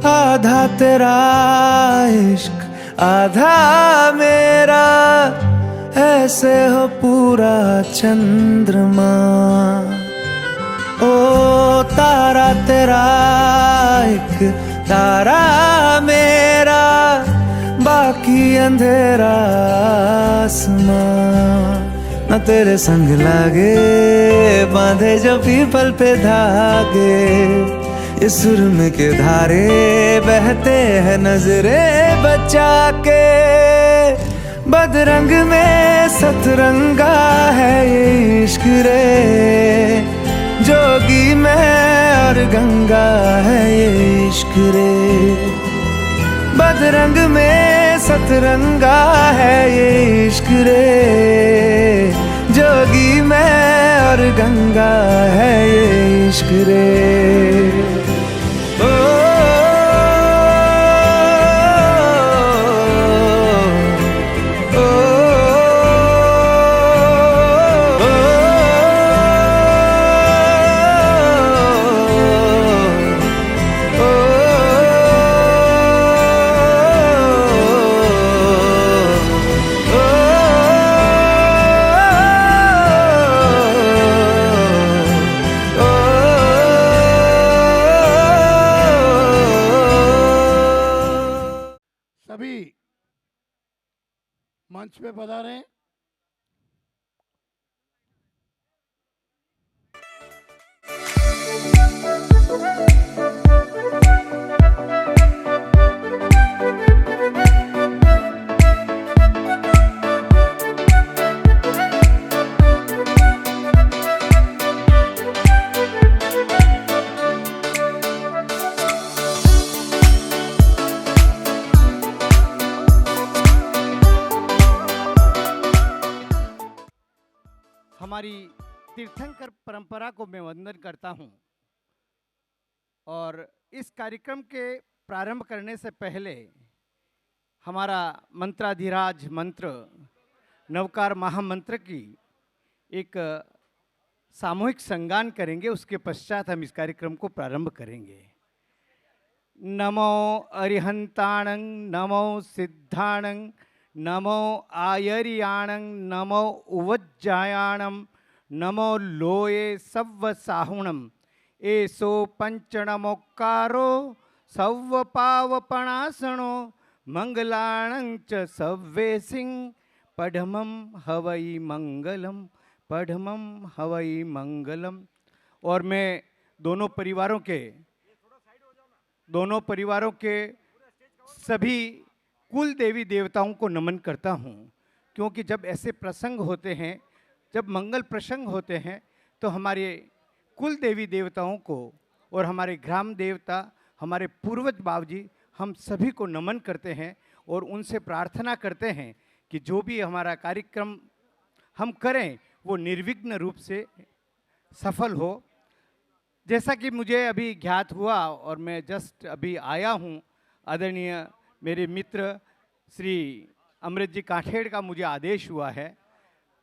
आधा तेरा इश्क आधा मेरा, ऐसे हो पूरा चंद्रमा। ओ तारा तेरा एक तारा मेरा, बाकी अंधेरा आसमां। न तेरे संग लागे बांधे जो पीपल पे धागे, ये सुरम के धारे बहते हैं नजरे बचा के। बदरंग में सतरंगा है ये इश्क रे, जोगी में और गंगा है ये इश्क रे। बदरंग में सतरंगा है ये इश्क रे, जोगी में और गंगा है ये इश्क रे। मंच पे पधारें। हमारी तीर्थंकर परंपरा को मैं वंदन करता हूं और इस कार्यक्रम के प्रारंभ करने से पहले हमारा मंत्राधिराज मंत्र नवकार महामंत्र की एक सामूहिक संगान करेंगे। उसके पश्चात हम इस कार्यक्रम को प्रारंभ करेंगे। नमो अरिहंताणं नमो सिद्धाणं नमो आयर्याणं नमो उवज्जायाणं नमो लोये सव्वसाहुणं एसो पंचणमोक्कारो सव्वपावपणासनो मंगलाणं च सव्वेसिं पढ़मं हवै मंगलम पढ़मं हवै मंगलम। और मैं दोनों परिवारों के सभी कुल देवी देवताओं को नमन करता हूँ, क्योंकि जब ऐसे प्रसंग होते हैं, जब मंगल प्रसंग होते हैं, तो हमारे कुल देवी देवताओं को और हमारे ग्राम देवता, हमारे पूर्वज बाबूजी, हम सभी को नमन करते हैं और उनसे प्रार्थना करते हैं कि जो भी हमारा कार्यक्रम हम करें वो निर्विघ्न रूप से सफल हो। जैसा कि मुझे अभी ज्ञात हुआ और मैं जस्ट अभी आया हूँ, आदरणीय मेरे मित्र श्री अमृत जी काठेड़ का मुझे आदेश हुआ है।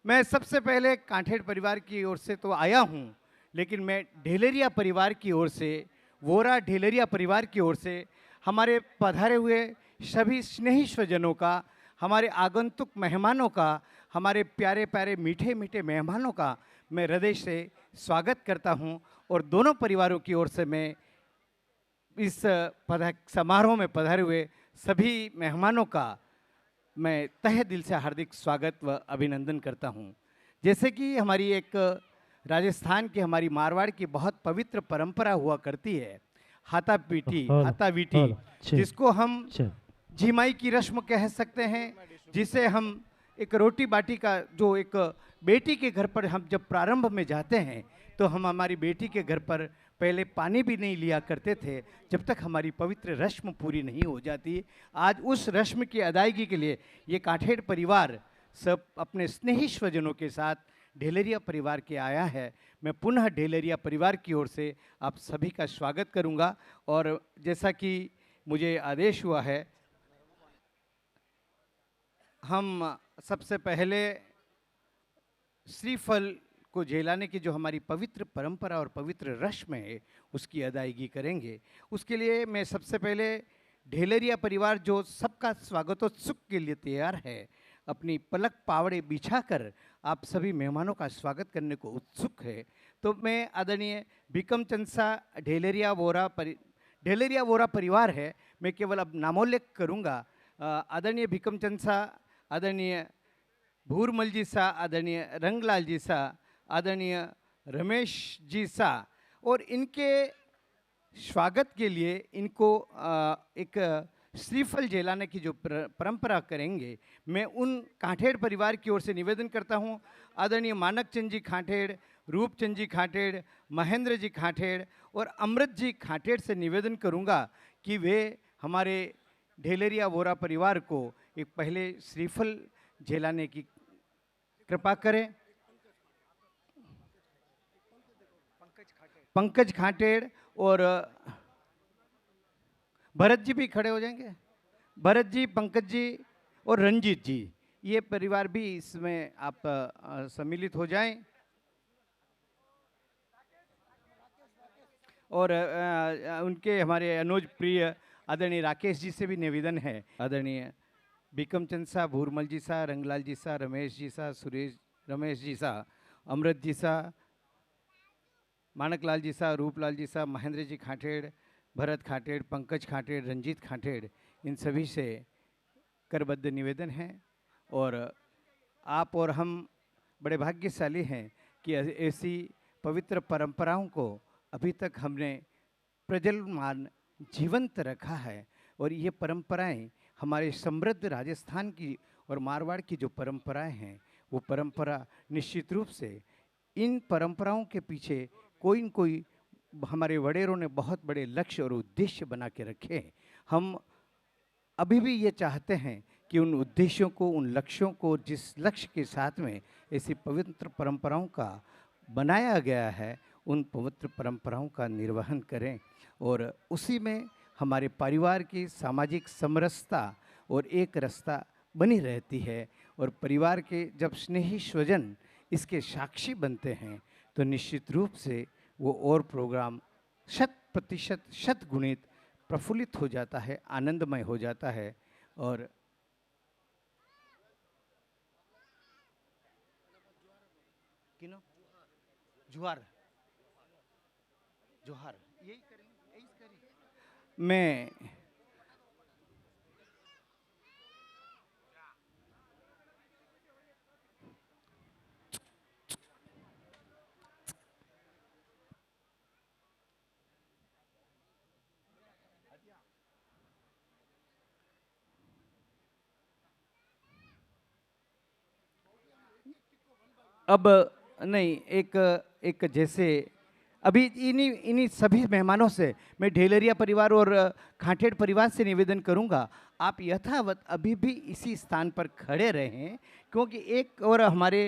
मैं सबसे पहले काठेड़ परिवार की ओर से तो आया हूँ, लेकिन मैं ढेलरिया परिवार की ओर से, वोरा ढेलरिया परिवार की ओर से हमारे पधारे हुए सभी स्नेही स्वजनों का, हमारे आगंतुक मेहमानों का, हमारे प्यारे प्यारे मीठे मीठे मेहमानों का मैं हृदय से स्वागत करता हूँ। और दोनों परिवारों की ओर से मैं इस समारोह में पधारे हुए सभी मेहमानों का मैं तहे दिल से हार्दिक स्वागत व अभिनंदन करता हूं। जैसे कि हमारी एक राजस्थान की, हमारी मारवाड़ की बहुत पवित्र परंपरा हुआ करती है, हाथावीटी, जिसको हम झिमाई की रस्म कह सकते हैं, जिसे हम एक रोटी बाटी का, जो एक बेटी के घर पर हम जब प्रारंभ में जाते हैं तो हम हमारी बेटी के घर पर पहले पानी भी नहीं लिया करते थे जब तक हमारी पवित्र रस्म पूरी नहीं हो जाती। आज उस रस्म की अदायगी के लिए ये काठेड़ परिवार सब अपने स्नेही स्वजनों के साथ ढेलरिया परिवार के आया है। मैं पुनः ढेलरिया परिवार की ओर से आप सभी का स्वागत करूंगा और जैसा कि मुझे आदेश हुआ है, हम सबसे पहले श्रीफल को झेलाने की जो हमारी पवित्र परंपरा और पवित्र रस्म है उसकी अदायगी करेंगे। उसके लिए मैं सबसे पहले ढेलरिया परिवार जो सबका स्वागतोत्सुक के लिए तैयार है, अपनी पलक पावड़े बिछाकर आप सभी मेहमानों का स्वागत करने को उत्सुक है। तो मैं आदरणीय भिकम चंद शाह ढेलरिया वोरा परिवार है, मैं केवल अब नामोल्लेख करूँगा। आदरणीय भिकम चंद शाह, आदरणीय भूरमल जी शाह, आदरणीय रंगलाल जी शाह, आदरणीय रमेश जी शाह, और इनके स्वागत के लिए इनको एक श्रीफल झेलाने की जो परंपरा करेंगे, मैं उन काठेड़ परिवार की ओर से निवेदन करता हूं। आदरणीय मानक चंद जी खाठेड़, रूपचंद जी खाठेड़, महेंद्र जी खाठेड़ और अमृत जी खाठेड़ से निवेदन करूंगा कि वे हमारे ढेलरिया वोरा परिवार को एक पहले श्रीफल झेलाने की कृपा करें। पंकज खाटेड़ और भरत जी भी खड़े हो जाएंगे। भरत जी, पंकज जी और रंजीत जी, ये परिवार भी इसमें आप सम्मिलित हो जाएं। और उनके हमारे अनुज प्रिय आदरणीय राकेश जी से भी निवेदन है। आदरणीय भिकम चंद शाह, भूरमल जी शाह, रंगलाल जी शाह, रमेश जी शाह, रमेश जी शाह, अमृत जी शाह, मानकलाल जी शाह, रूपलाल जी शाह, महेंद्र जी खाठेड़, भरत खाठेड़, पंकज खाठेड़, रंजीत खाठेड़, इन सभी से करबद्ध निवेदन है। और आप और हम बड़े भाग्यशाली हैं कि ऐसी पवित्र परंपराओं को अभी तक हमने प्रज्वलमान जीवंत रखा है। और ये परंपराएं हमारे समृद्ध राजस्थान की और मारवाड़ की जो परंपराएं हैं, वो परंपरा निश्चित रूप से, इन परंपराओं के पीछे कोई न कोई हमारे वडेरों ने बहुत बड़े लक्ष्य और उद्देश्य बना के रखे हैं। हम अभी भी ये चाहते हैं कि उन उद्देश्यों को, उन लक्ष्यों को, जिस लक्ष्य के साथ में ऐसी पवित्र परंपराओं का बनाया गया है, उन पवित्र परंपराओं का निर्वहन करें और उसी में हमारे परिवार की सामाजिक समरसता और एक रसता बनी रहती है। और परिवार के जब स्नेही स्वजन इसके साक्षी बनते हैं तो निश्चित रूप से वो और प्रोग्राम 100% 100 गुणित प्रफुल्लित हो जाता है, आनंदमय हो जाता है। और किनो जुहार जोहार यही करेंगे, यही करेंगे। मैं अब नहीं, एक जैसे अभी इन्हीं सभी मेहमानों से मैं ढेलरिया परिवार और खाठेड़ परिवार से निवेदन करूंगा, आप यथावत अभी भी इसी स्थान पर खड़े रहें, क्योंकि एक और हमारे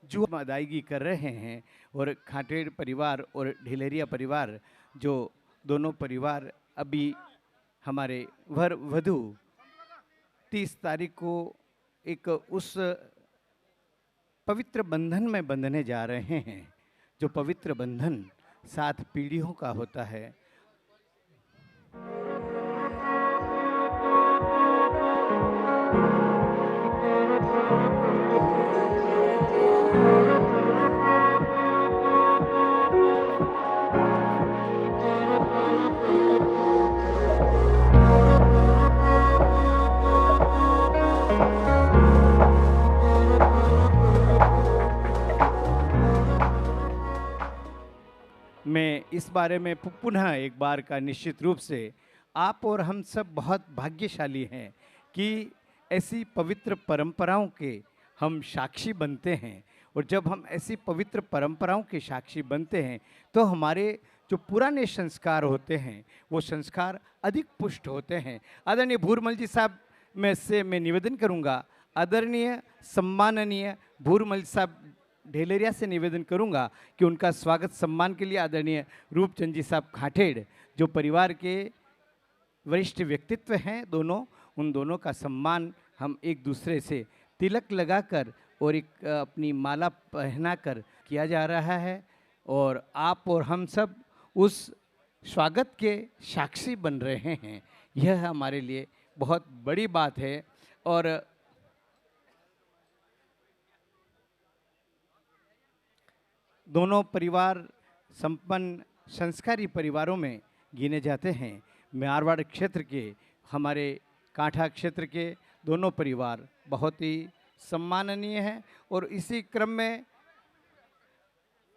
जो अदायगी कर रहे हैं और खाठेड़ परिवार और ढेलरिया परिवार, जो दोनों परिवार अभी हमारे वर वधू 30 तारीख को एक उस पवित्र बंधन में बंधने जा रहे हैं, जो पवित्र बंधन 7 पीढ़ियों का होता है। मैं इस बारे में पुनः एक बार का निश्चित रूप से आप और हम सब बहुत भाग्यशाली हैं कि ऐसी पवित्र परंपराओं के हम साक्षी बनते हैं, और जब हम ऐसी पवित्र परंपराओं के साक्षी बनते हैं तो हमारे जो पुराने संस्कार होते हैं वो संस्कार अधिक पुष्ट होते हैं। आदरणीय भूरमल जी साहब मैं निवेदन करूंगा, आदरणीय सम्माननीय भूरमल साहब ढेलेरिया से निवेदन करूंगा कि उनका स्वागत सम्मान के लिए आदरणीय रूपचंद जी साहब खाठेड़, जो परिवार के वरिष्ठ व्यक्तित्व हैं दोनों, उन दोनों का सम्मान हम एक दूसरे से तिलक लगाकर और एक अपनी माला पहनाकर किया जा रहा है, और आप और हम सब उस स्वागत के साक्षी बन रहे हैं। यह हमारे लिए बहुत बड़ी बात है। और दोनों परिवार संपन्न संस्कारी परिवारों में गिने जाते हैं। मारवाड़ क्षेत्र के, हमारे कांठा क्षेत्र के दोनों परिवार बहुत ही सम्माननीय हैं। और इसी क्रम में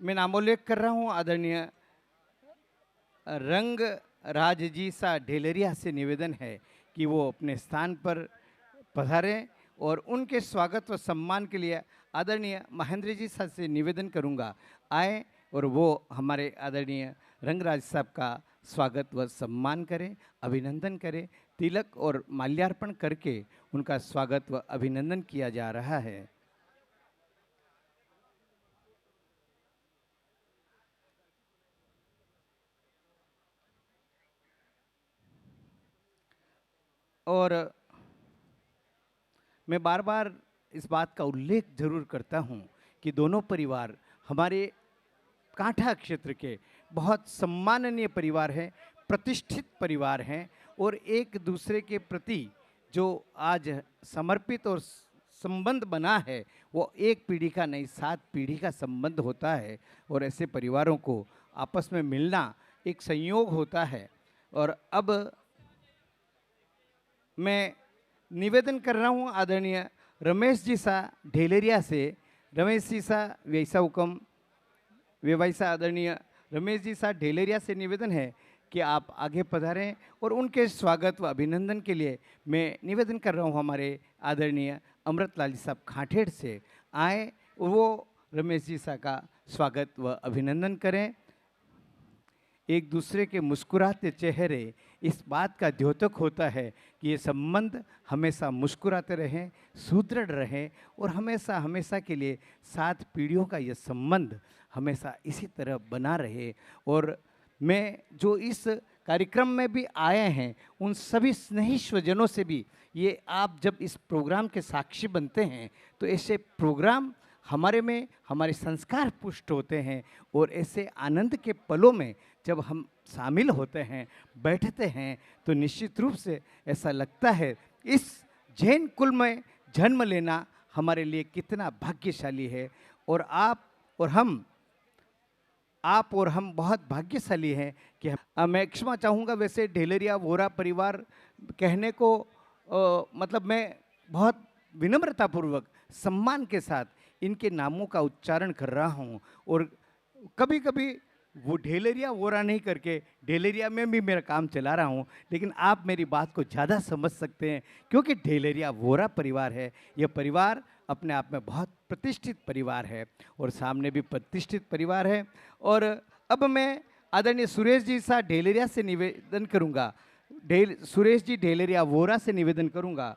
मैं नामोल्लेख कर रहा हूँ, आदरणीय रंग राज जी सा ढेलेरिया से निवेदन है कि वो अपने स्थान पर पधारें, और उनके स्वागत व सम्मान के लिए आदरणीय महेंद्र जी साहब से निवेदन करूंगा आए और वो हमारे आदरणीय रंगराज साहब का स्वागत व सम्मान करें, अभिनंदन करें। तिलक और माल्यार्पण करके उनका स्वागत व अभिनंदन किया जा रहा है। और मैं बार बार इस बात का उल्लेख जरूर करता हूं कि दोनों परिवार हमारे कांठा क्षेत्र के बहुत सम्माननीय परिवार हैं, प्रतिष्ठित परिवार हैं, और एक दूसरे के प्रति जो आज समर्पित और संबंध बना है वो एक पीढ़ी का नहीं 7 पीढ़ी का संबंध होता है। और ऐसे परिवारों को आपस में मिलना एक संयोग होता है। और अब मैं निवेदन कर रहा हूँ आदरणीय रमेश जी सा ढेलेरिया से। रमेश जी सा वैसा हुक्म वे वैसा आदरणीय रमेश जी सा ढेलेरिया से निवेदन है कि आप आगे पधारें, और उनके स्वागत व अभिनंदन के लिए मैं निवेदन कर रहा हूँ हमारे आदरणीय अमृतलाल जी साहब खाठेड़ से आए, वो रमेश जी सा का स्वागत व अभिनंदन करें। एक दूसरे के मुस्कुराते चेहरे इस बात का द्योतक होता है कि ये संबंध हमेशा मुस्कुराते रहें, सुदृढ़ रहें, और हमेशा हमेशा के लिए 7 पीढ़ियों का ये संबंध हमेशा इसी तरह बना रहे। और मैं जो इस कार्यक्रम में भी आए हैं उन सभी स्नेही स्वजनों से भी, ये आप जब इस प्रोग्राम के साक्षी बनते हैं तो ऐसे प्रोग्राम हमारे में हमारे संस्कार पुष्ट होते हैं, और ऐसे आनंद के पलों में जब हम शामिल होते हैं, बैठते हैं, तो निश्चित रूप से ऐसा लगता है इस जैन कुल में जन्म लेना हमारे लिए कितना भाग्यशाली है। और आप और हम बहुत भाग्यशाली हैं कि मैं क्षमा चाहूँगा वैसे ढेलेरिया वोरा परिवार कहने को मतलब मैं बहुत विनम्रतापूर्वक सम्मान के साथ इनके नामों का उच्चारण कर रहा हूँ, और कभी कभी वो ढेलेरिया वोरा नहीं करके ढेलेरिया में भी मेरा काम चला रहा हूँ, लेकिन आप मेरी बात को ज़्यादा समझ सकते हैं क्योंकि ढेलेरिया वोरा परिवार है। यह परिवार अपने आप में बहुत प्रतिष्ठित परिवार है, और सामने भी प्रतिष्ठित परिवार है। और अब मैं आदरणीय सुरेश जी सा ढेलेरिया से निवेदन करूँगा, सुरेश जी ढेलेरिया वोरा से निवेदन करूँगा,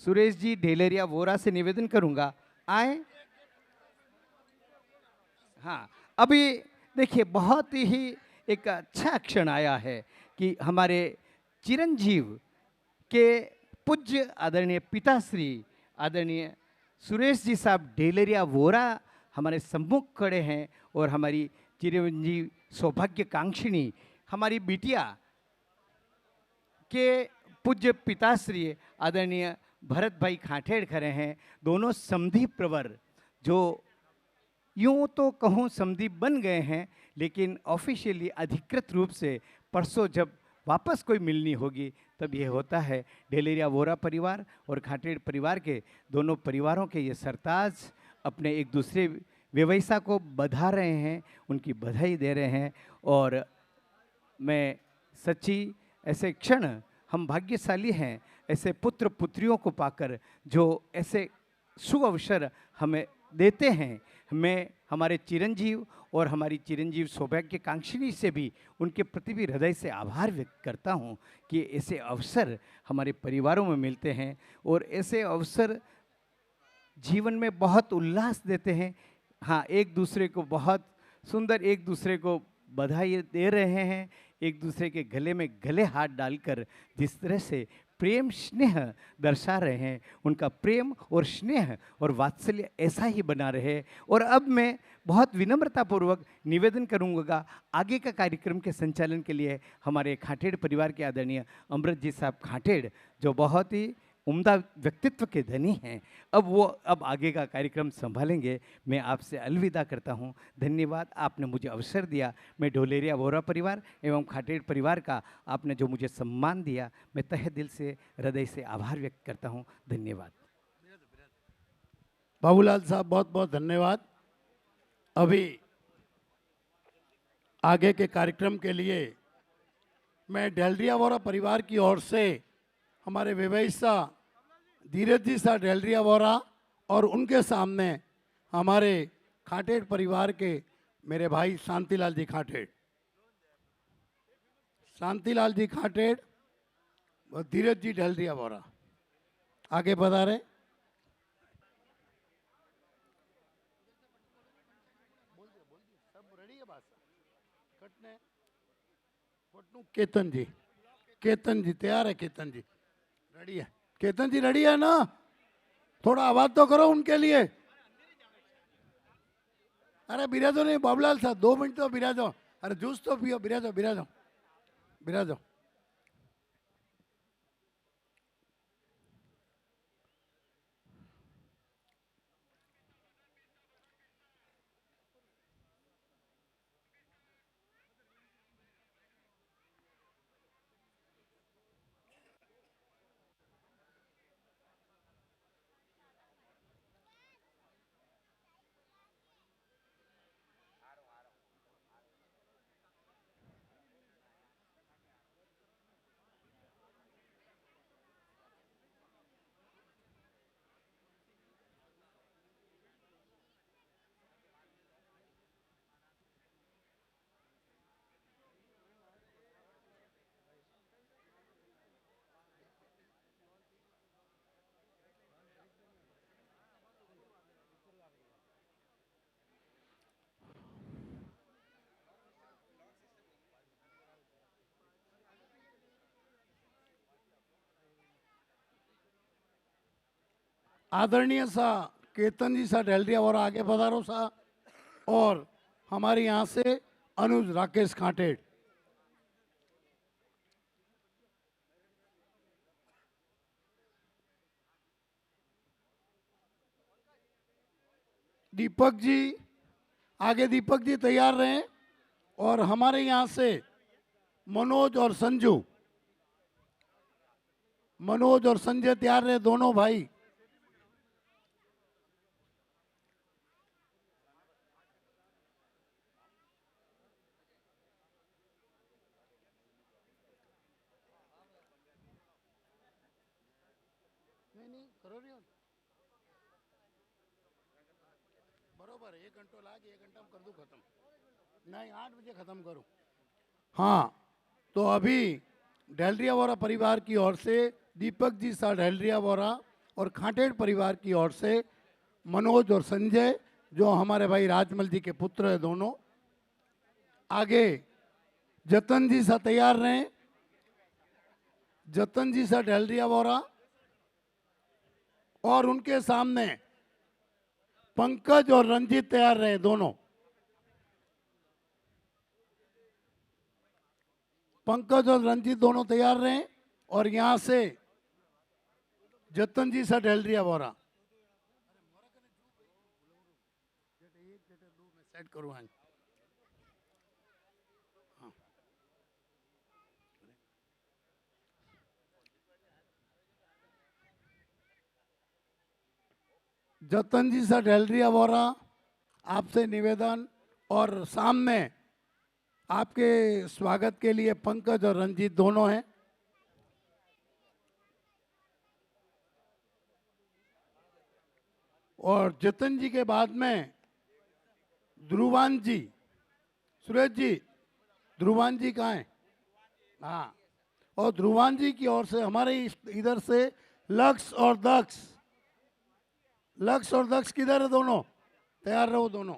सुरेश जी ढेलेरिया वोरा से निवेदन करूँगा आए। हाँ, अभी देखिए बहुत ही एक अच्छा क्षण आया है कि हमारे चिरंजीव के पूज्य आदरणीय पिताश्री आदरणीय सुरेश जी साहब ढेलेरिया वोरा हमारे सम्मुख खड़े हैं, और हमारी चिरंजीव सौभाग्यकांक्षिणी हमारी बिटिया के पूज्य पिताश्री आदरणीय भरत भाई खाठेड़ खड़े हैं। दोनों समधी प्रवर जो यूँ तो कहूँ समधी बन गए हैं, लेकिन ऑफिशियली अधिकृत रूप से परसों जब वापस कोई मिलनी होगी तब ये होता है। ढेलेरिया वोरा परिवार और खाठेड़ परिवार के दोनों परिवारों के ये सरताज अपने एक दूसरे व्यवसाय को बधा रहे हैं, उनकी बधाई दे रहे हैं। और मैं सच्ची ऐसे क्षण हम भाग्यशाली हैं ऐसे पुत्र पुत्रियों को पाकर जो ऐसे शुभ अवसर हमें देते हैं, मैं हमारे चिरंजीव और हमारी चिरंजीव सौभाग्यकांक्षिणी से भी उनके प्रति भी हृदय से आभार व्यक्त करता हूँ कि ऐसे अवसर हमारे परिवारों में मिलते हैं और ऐसे अवसर जीवन में बहुत उल्लास देते हैं। हाँ, एक दूसरे को बहुत सुंदर, एक दूसरे को बधाई दे रहे हैं, एक दूसरे के गले में गले हाथ डालकर जिस तरह से प्रेम स्नेह दर्शा रहे हैं, उनका प्रेम और स्नेह और वात्सल्य ऐसा ही बना रहे। और अब मैं बहुत विनम्रतापूर्वक निवेदन करूंगा आगे का कार्यक्रम के संचालन के लिए हमारे खाटेड़ परिवार के आदरणीय अमृत जी साहब खाटेड़, जो बहुत ही उम्दा व्यक्तित्व के धनी हैं, अब आगे का कार्यक्रम संभालेंगे। मैं आपसे अलविदा करता हूं। धन्यवाद, आपने मुझे अवसर दिया। मैं ढोलेरिया वोरा परिवार एवं खाटेड़ परिवार का आपने जो मुझे सम्मान दिया, मैं तहे दिल से हृदय से आभार व्यक्त करता हूं। धन्यवाद। बाबूलाल साहब बहुत बहुत धन्यवाद। अभी आगे के कार्यक्रम के लिए मैं डेलरिया वोरा परिवार की ओर से हमारे विवेशा धीरज जी सा डेलरिया वोरा और उनके सामने हमारे खाटेड़ परिवार के मेरे भाई शांतिलाल जी खाटेड़, शांतिलाल जी खाटेड़ और धीरज जी डेलरिया वोरा आगे बढ़ा रहे। केतन जी तैयार है? केतन जी रेडी है? केतन जी रेडी है ना? थोड़ा आवाज तो करो उनके लिए। अरे बिराजो नहीं बाबूलाल साहब, 2 मिनट तो बिराजो। अरे जूस तो पियो, बिराजो बिराजो बिराजो। आदरणीय सा केतन जी सा डेलरिया और आगे पधारो सा। और हमारे यहाँ से अनुज राकेश खाटेड़। दीपक जी आगे, दीपक जी तैयार रहें। और हमारे यहाँ से मनोज और संजू, मनोज और संजय तैयार रहे, दोनों भाई। नहीं करो रही बरोबर 1 घंटा लागे, 1 घंटा में कर दूं खत्म। नहीं 8 बजे खत्म करूं। हाँ, तो अभी डेलरिया वोरा परिवार की ओर से दीपक जी सा डेलरिया वोरा और खाटेड़ परिवार की ओर से मनोज और संजय, जो हमारे भाई राजमल जी के पुत्र है दोनों। आगे जतन जी सा तैयार रहें, जतन जी सा डेलरिया वोरा। और उनके सामने पंकज और रंजीत तैयार रहे, दोनों। पंकज और रंजीत दोनों तैयार रहे। और यहां से जतन जी सा डेलरिया वोरा। सेट करूँ जतन जी सा डेलरिया वोरा, आपसे निवेदन। और सामने आपके स्वागत के लिए पंकज और रंजीत दोनों हैं। और जतन जी के बाद में ध्रुवान जी, सुरेश जी, ध्रुवान जी कहाँ हैं? हाँ, और ध्रुवान जी की ओर से हमारे इधर से लक्ष्य और दक्ष, लक्ष्य और दक्ष किधर है? दोनों तैयार रहो दोनों।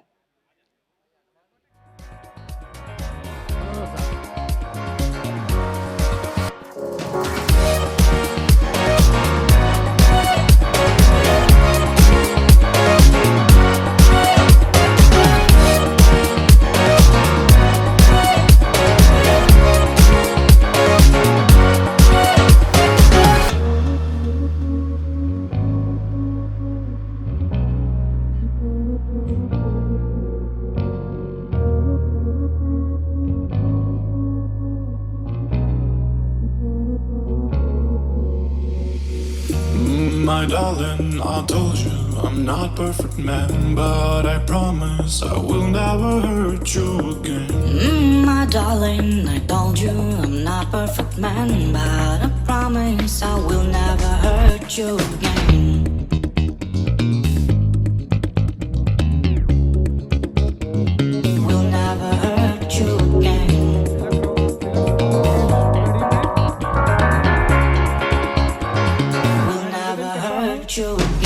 My darling, I told you I'm not perfect man, but I promise I will never hurt you again. My darling, I told you I'm not perfect man, but I promise I will never hurt you again. Will never hurt you again. Will never hurt you again.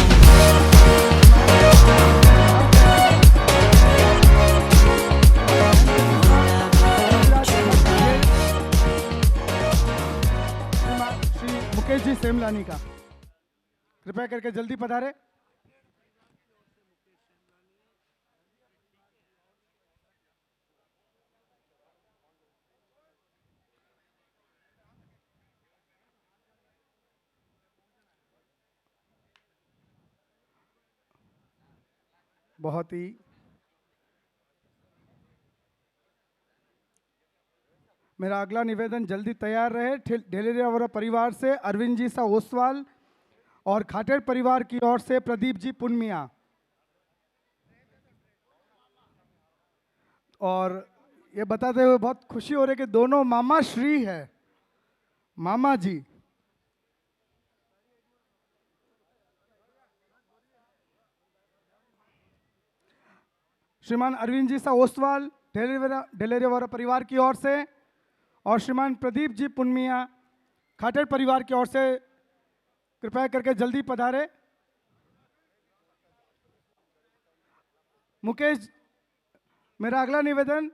Shri Mukesh ji Semlani का कृपया करके जल्दी पधारे। बहुत ही मेरा अगला निवेदन जल्दी तैयार रहे। ढेलेरिया परिवार से अरविंद जी सा ओसवाल और खाटेर परिवार की ओर से प्रदीप जी पुनमिया। और ये बताते हुए बहुत खुशी हो रही है कि दोनों मामा श्री है, मामा जी। श्रीमान अरविंद जी सा ओसवाल ढेलेरिया परिवार की ओर से और श्रीमान प्रदीप जी पुनमिया खाटेर परिवार की ओर से कृपया करके जल्दी पधारे। मुकेश, मेरा अगला निवेदन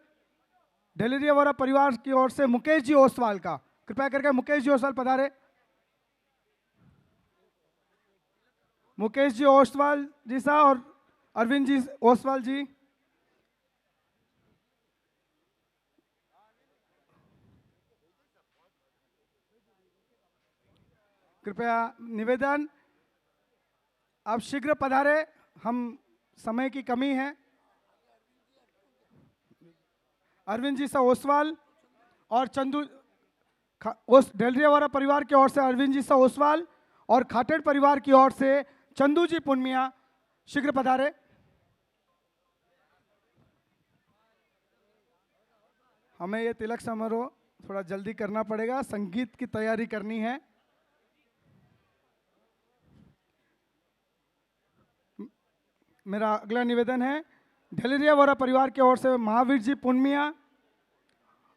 ढेलेरिया परिवार की ओर से मुकेश जी ओसवाल का, कृपया करके मुकेश जी ओसवाल पधारे। मुकेश जी ओसवाल जी सा और अरविंद जी ओसवाल जी। कृपया निवेदन आप शीघ्र पधारे, हम समय की कमी है। अरविंद जी सा ओसवाल और चंदू ढेलेरिया परिवार की ओर से अरविंद जी सा ओसवाल और खाटेर परिवार की ओर से चंदू जी पुनमिया शीघ्र पधारे। हमें ये तिलक समारोह थोड़ा जल्दी करना पड़ेगा, संगीत की तैयारी करनी है। मेरा अगला निवेदन है ढेलेरिया परिवार की ओर से महावीर जी पुनमिया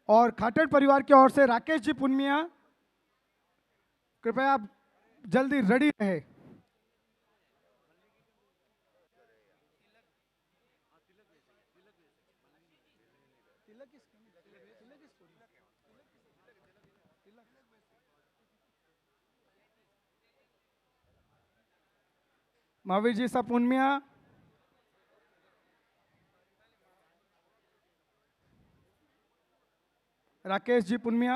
और खाटेर परिवार की ओर से राकेश जी पुनमिया। कृपया आप जल्दी रेडी रहे। महावीर जी सा पुनमिया, राकेश जी पुनमिया।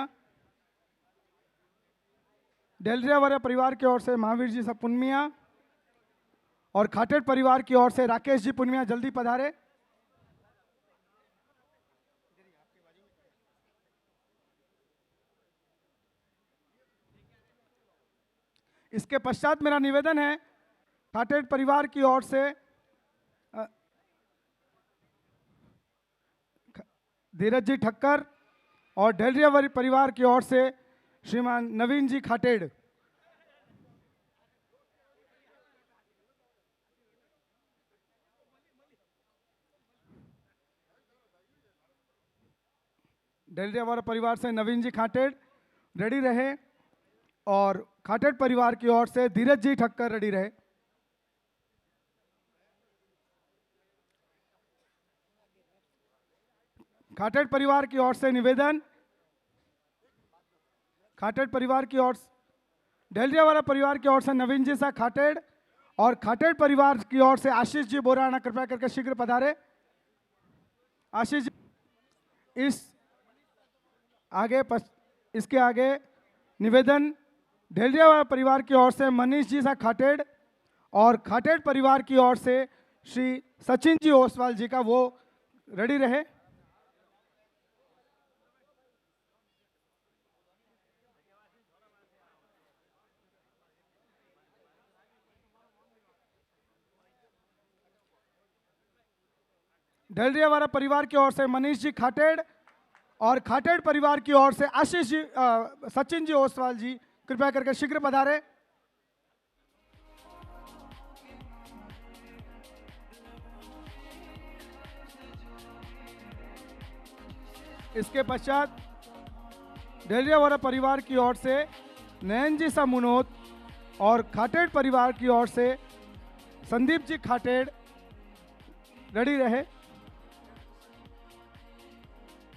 ढेलेरिया परिवार की ओर से महावीर जी सा पुनमिया और खाटेर परिवार की ओर से राकेश जी पुनमिया जल्दी पधारे। इसके पश्चात मेरा निवेदन है खाटेर परिवार की ओर से धीरज जी ठक्कर और ढेलेरिया परिवार की ओर से श्रीमान नवीन जी खाटेड़। डेलरिया वाला परिवार से नवीन जी खाटेड़ रेडी रहे, और खाटेड़ परिवार की ओर से धीरज जी ठक्कर रेडी रहे। खाटेड़ परिवार की ओर से निवेदन, खाटेड़ परिवार की ओर, डेलरिया वाला परिवार की ओर से नवीन जी सा खाटेड़, और खाटेड़ परिवार की ओर से आशीष जी बोराना कृपया करके शीघ्र पधारे। आशीष जी इसके आगे निवेदन, डेलरिया वाला परिवार की ओर से मनीष जी सा खाटेड़, और खाटेड़ परिवार की ओर से श्री सचिन जी ओसवाल जी का वो रेडी रहे। डेलरिया वाला परिवार की ओर से मनीष जी खाटेड़, और खाटेड़ परिवार की ओर से आशीष जी सचिन जी ओसवाल जी कृपया करके शीघ्र पधारे। इसके पश्चात डेलरिया वाला परिवार की ओर से नयन जी सा मुनोत, और खाटेड़ परिवार की ओर से संदीप जी खाटेड़ रेडी रहे।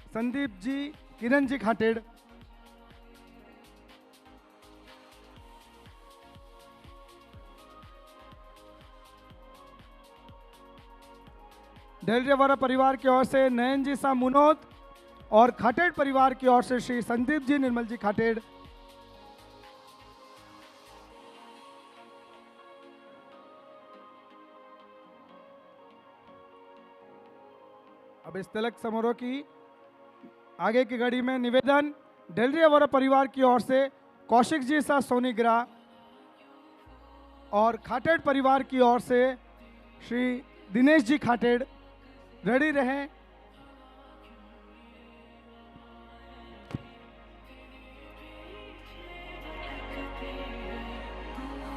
संदीप जी, किरण जी खाटेड़, डेलरिया वाला परिवार की ओर से नयन जी सा मुनोत, और खाटेड़ परिवार की ओर से श्री संदीप जी निर्मल जी खाटेड़। अब इस तिलक समारोह की आगे की घड़ी में निवेदन, डेलरिया वाला परिवार की ओर से कौशिक जी सा सोनीग्रा, और खाटेड़ परिवार की ओर से श्री दिनेश जी खाटेड़ रेडी रहे।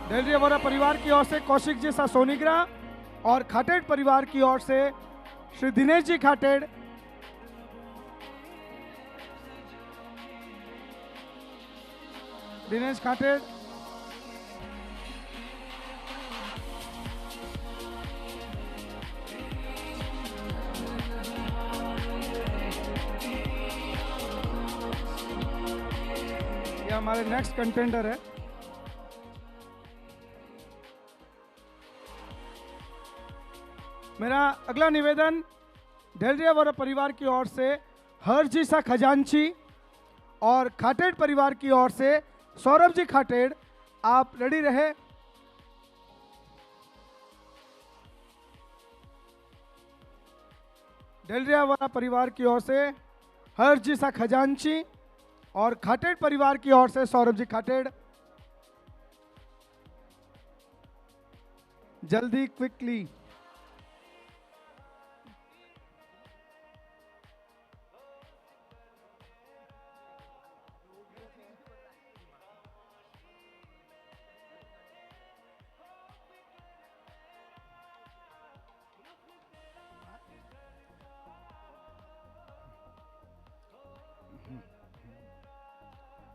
डेलरिया वाला परिवार की ओर से कौशिक जी सा सोनीग्रा, और खाटेड़ परिवार की ओर से श्री दिनेश जी खाटेड़। दिनेश खाटेड़, ये हमारे नेक्स्ट कंटेंडर है। मेरा अगला निवेदन डेलरिया वाला परिवार की ओर से हर जी सा खजांची, और खाटेड़ परिवार की ओर से सौरभ जी खाटेड़, आप रेडी रहे। डेलरिया वाला परिवार की ओर से हर जी सा खजांची, और खाटेड़ परिवार की ओर से सौरभ जी खाटेड़। जल्दी, क्विकली।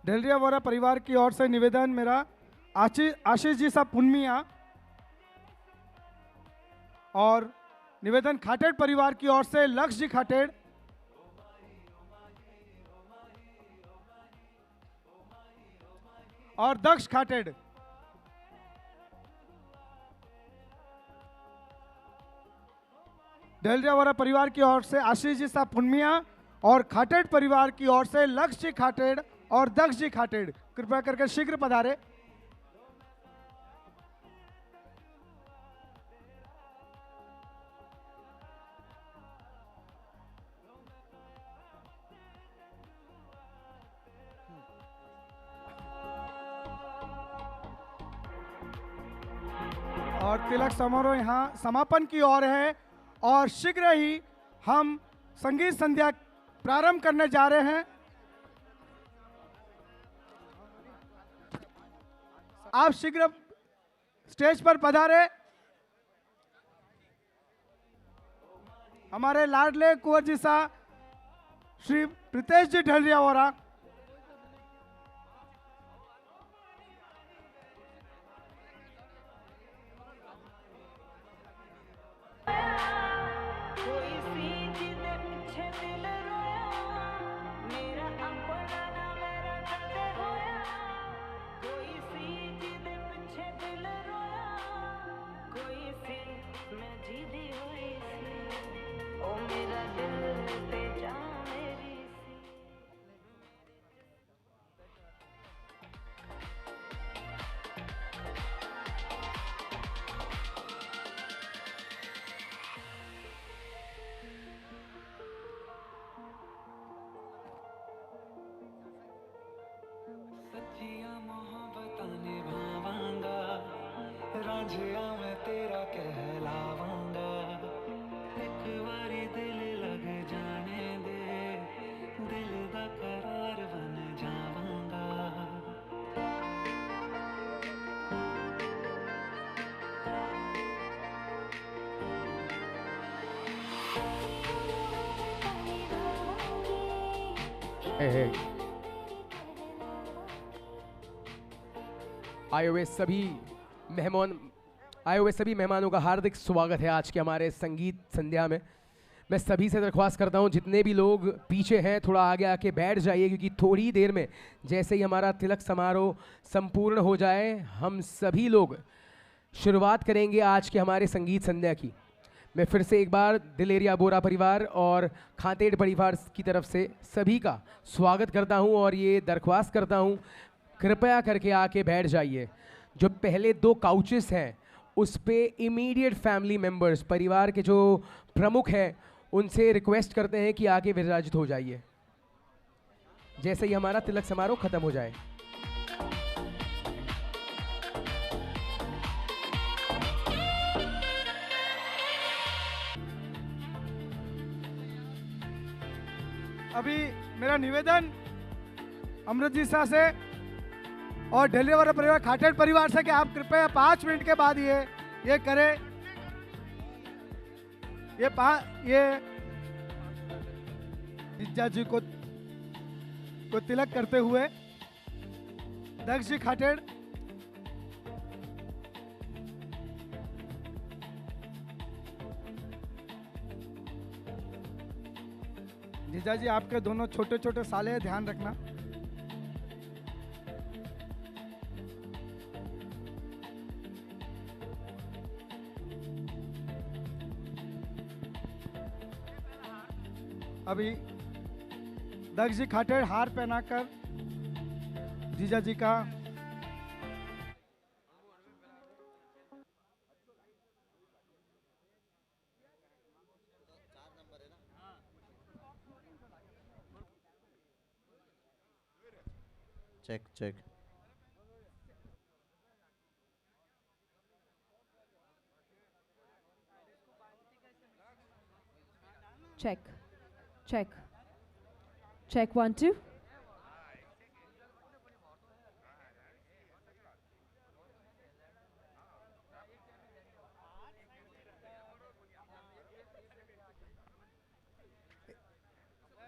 डेलरिया वाला परिवार की ओर से निवेदन मेरा, आशीष जी सा पुनमिया, और निवेदन खाटेड़ परिवार की ओर से लक्ष्य जी खाटेड़। और दक्ष खाटेड़। डेलरिया वाला परिवार की ओर से आशीष जी सा पुनमिया, और खाटेड़ परिवार की ओर से लक्ष्य जी खाटेड़ और दक्ष जी खाटेड़ कृपया करके शीघ्र पधारे। और तिलक समारोह यहाँ समापन की ओर है, और शीघ्र ही हम संगीत संध्या प्रारंभ करने जा रहे हैं। आप शीघ्र स्टेज पर पधारे। हमारे लाडले कुंवर जी सा श्री प्रीतेश जी ढलरिया वोरा। सच्चियां मोहब्बतां निभावांगा, रांझिया मैं तेरा कहलावांगा। एक बारी दिल लग जाने दे, दिल दा करार बन जावांगा। आए हुए सभी मेहमानों का हार्दिक स्वागत है आज के हमारे संगीत संध्या में। मैं सभी से दरख्वास्त करता हूं, जितने भी लोग पीछे हैं थोड़ा आगे आके बैठ जाइए, क्योंकि थोड़ी देर में जैसे ही हमारा तिलक समारोह संपूर्ण हो जाए, हम सभी लोग शुरुआत करेंगे आज के हमारे संगीत संध्या की। मैं फिर से एक बार दिलेरिया बोरा परिवार और खातेड़ परिवार की तरफ से सभी का स्वागत करता हूं और ये दरख्वास्त करता हूं, कृपया करके आके बैठ जाइए। जो पहले 2 काउचेस हैं उस पे इमीडिएट फैमिली मेंबर्स, परिवार के जो प्रमुख हैं, उनसे रिक्वेस्ट करते हैं कि आके विराजित हो जाइए जैसे ही हमारा तिलक समारोह खत्म हो जाए। अभी मेरा निवेदन अमृत जी शाह से और ढलरिया वाला परिवार, खाटेड़ परिवार से कि आप कृपया 5 मिनट के बाद ये करें। ये जिज्जा जी को तिलक करते हुए दक्ष जी खाटेड़, जिज्जा जी आपके दोनों छोटे छोटे साले हैं, ध्यान रखना। अभी दक्ष जी खाटेड़ हार पहनाकर जीजा जी का चेक check 1 2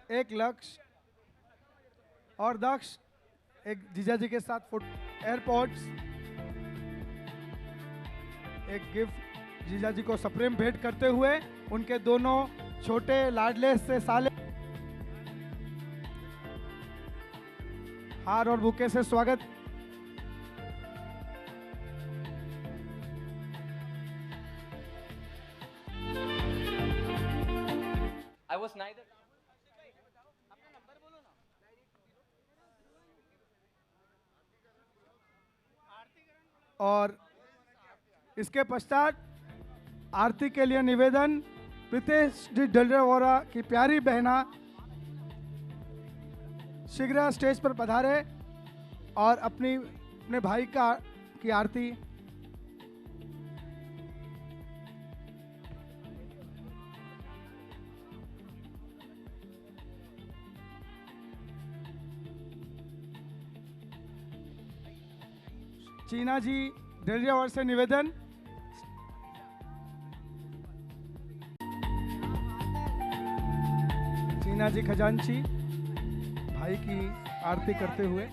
एक लक्ष्य और दक्ष एक जीजा जी के साथ एयरपोर्ट्स, एक गिफ्ट जीजा जी को सप्रेम भेंट करते हुए उनके दोनों छोटे लाडले से साले हार और बुके से स्वागत। और इसके पश्चात आरती के लिए निवेदन प्रीतेश जी ढलरिया वोरा की प्यारी बहना शीघ्र स्टेज पर पधारे और अपने भाई की आरती। चीना जी ढलरिया वोरा से निवेदन, मीना जी खजांची भाई की आरती करते हुए।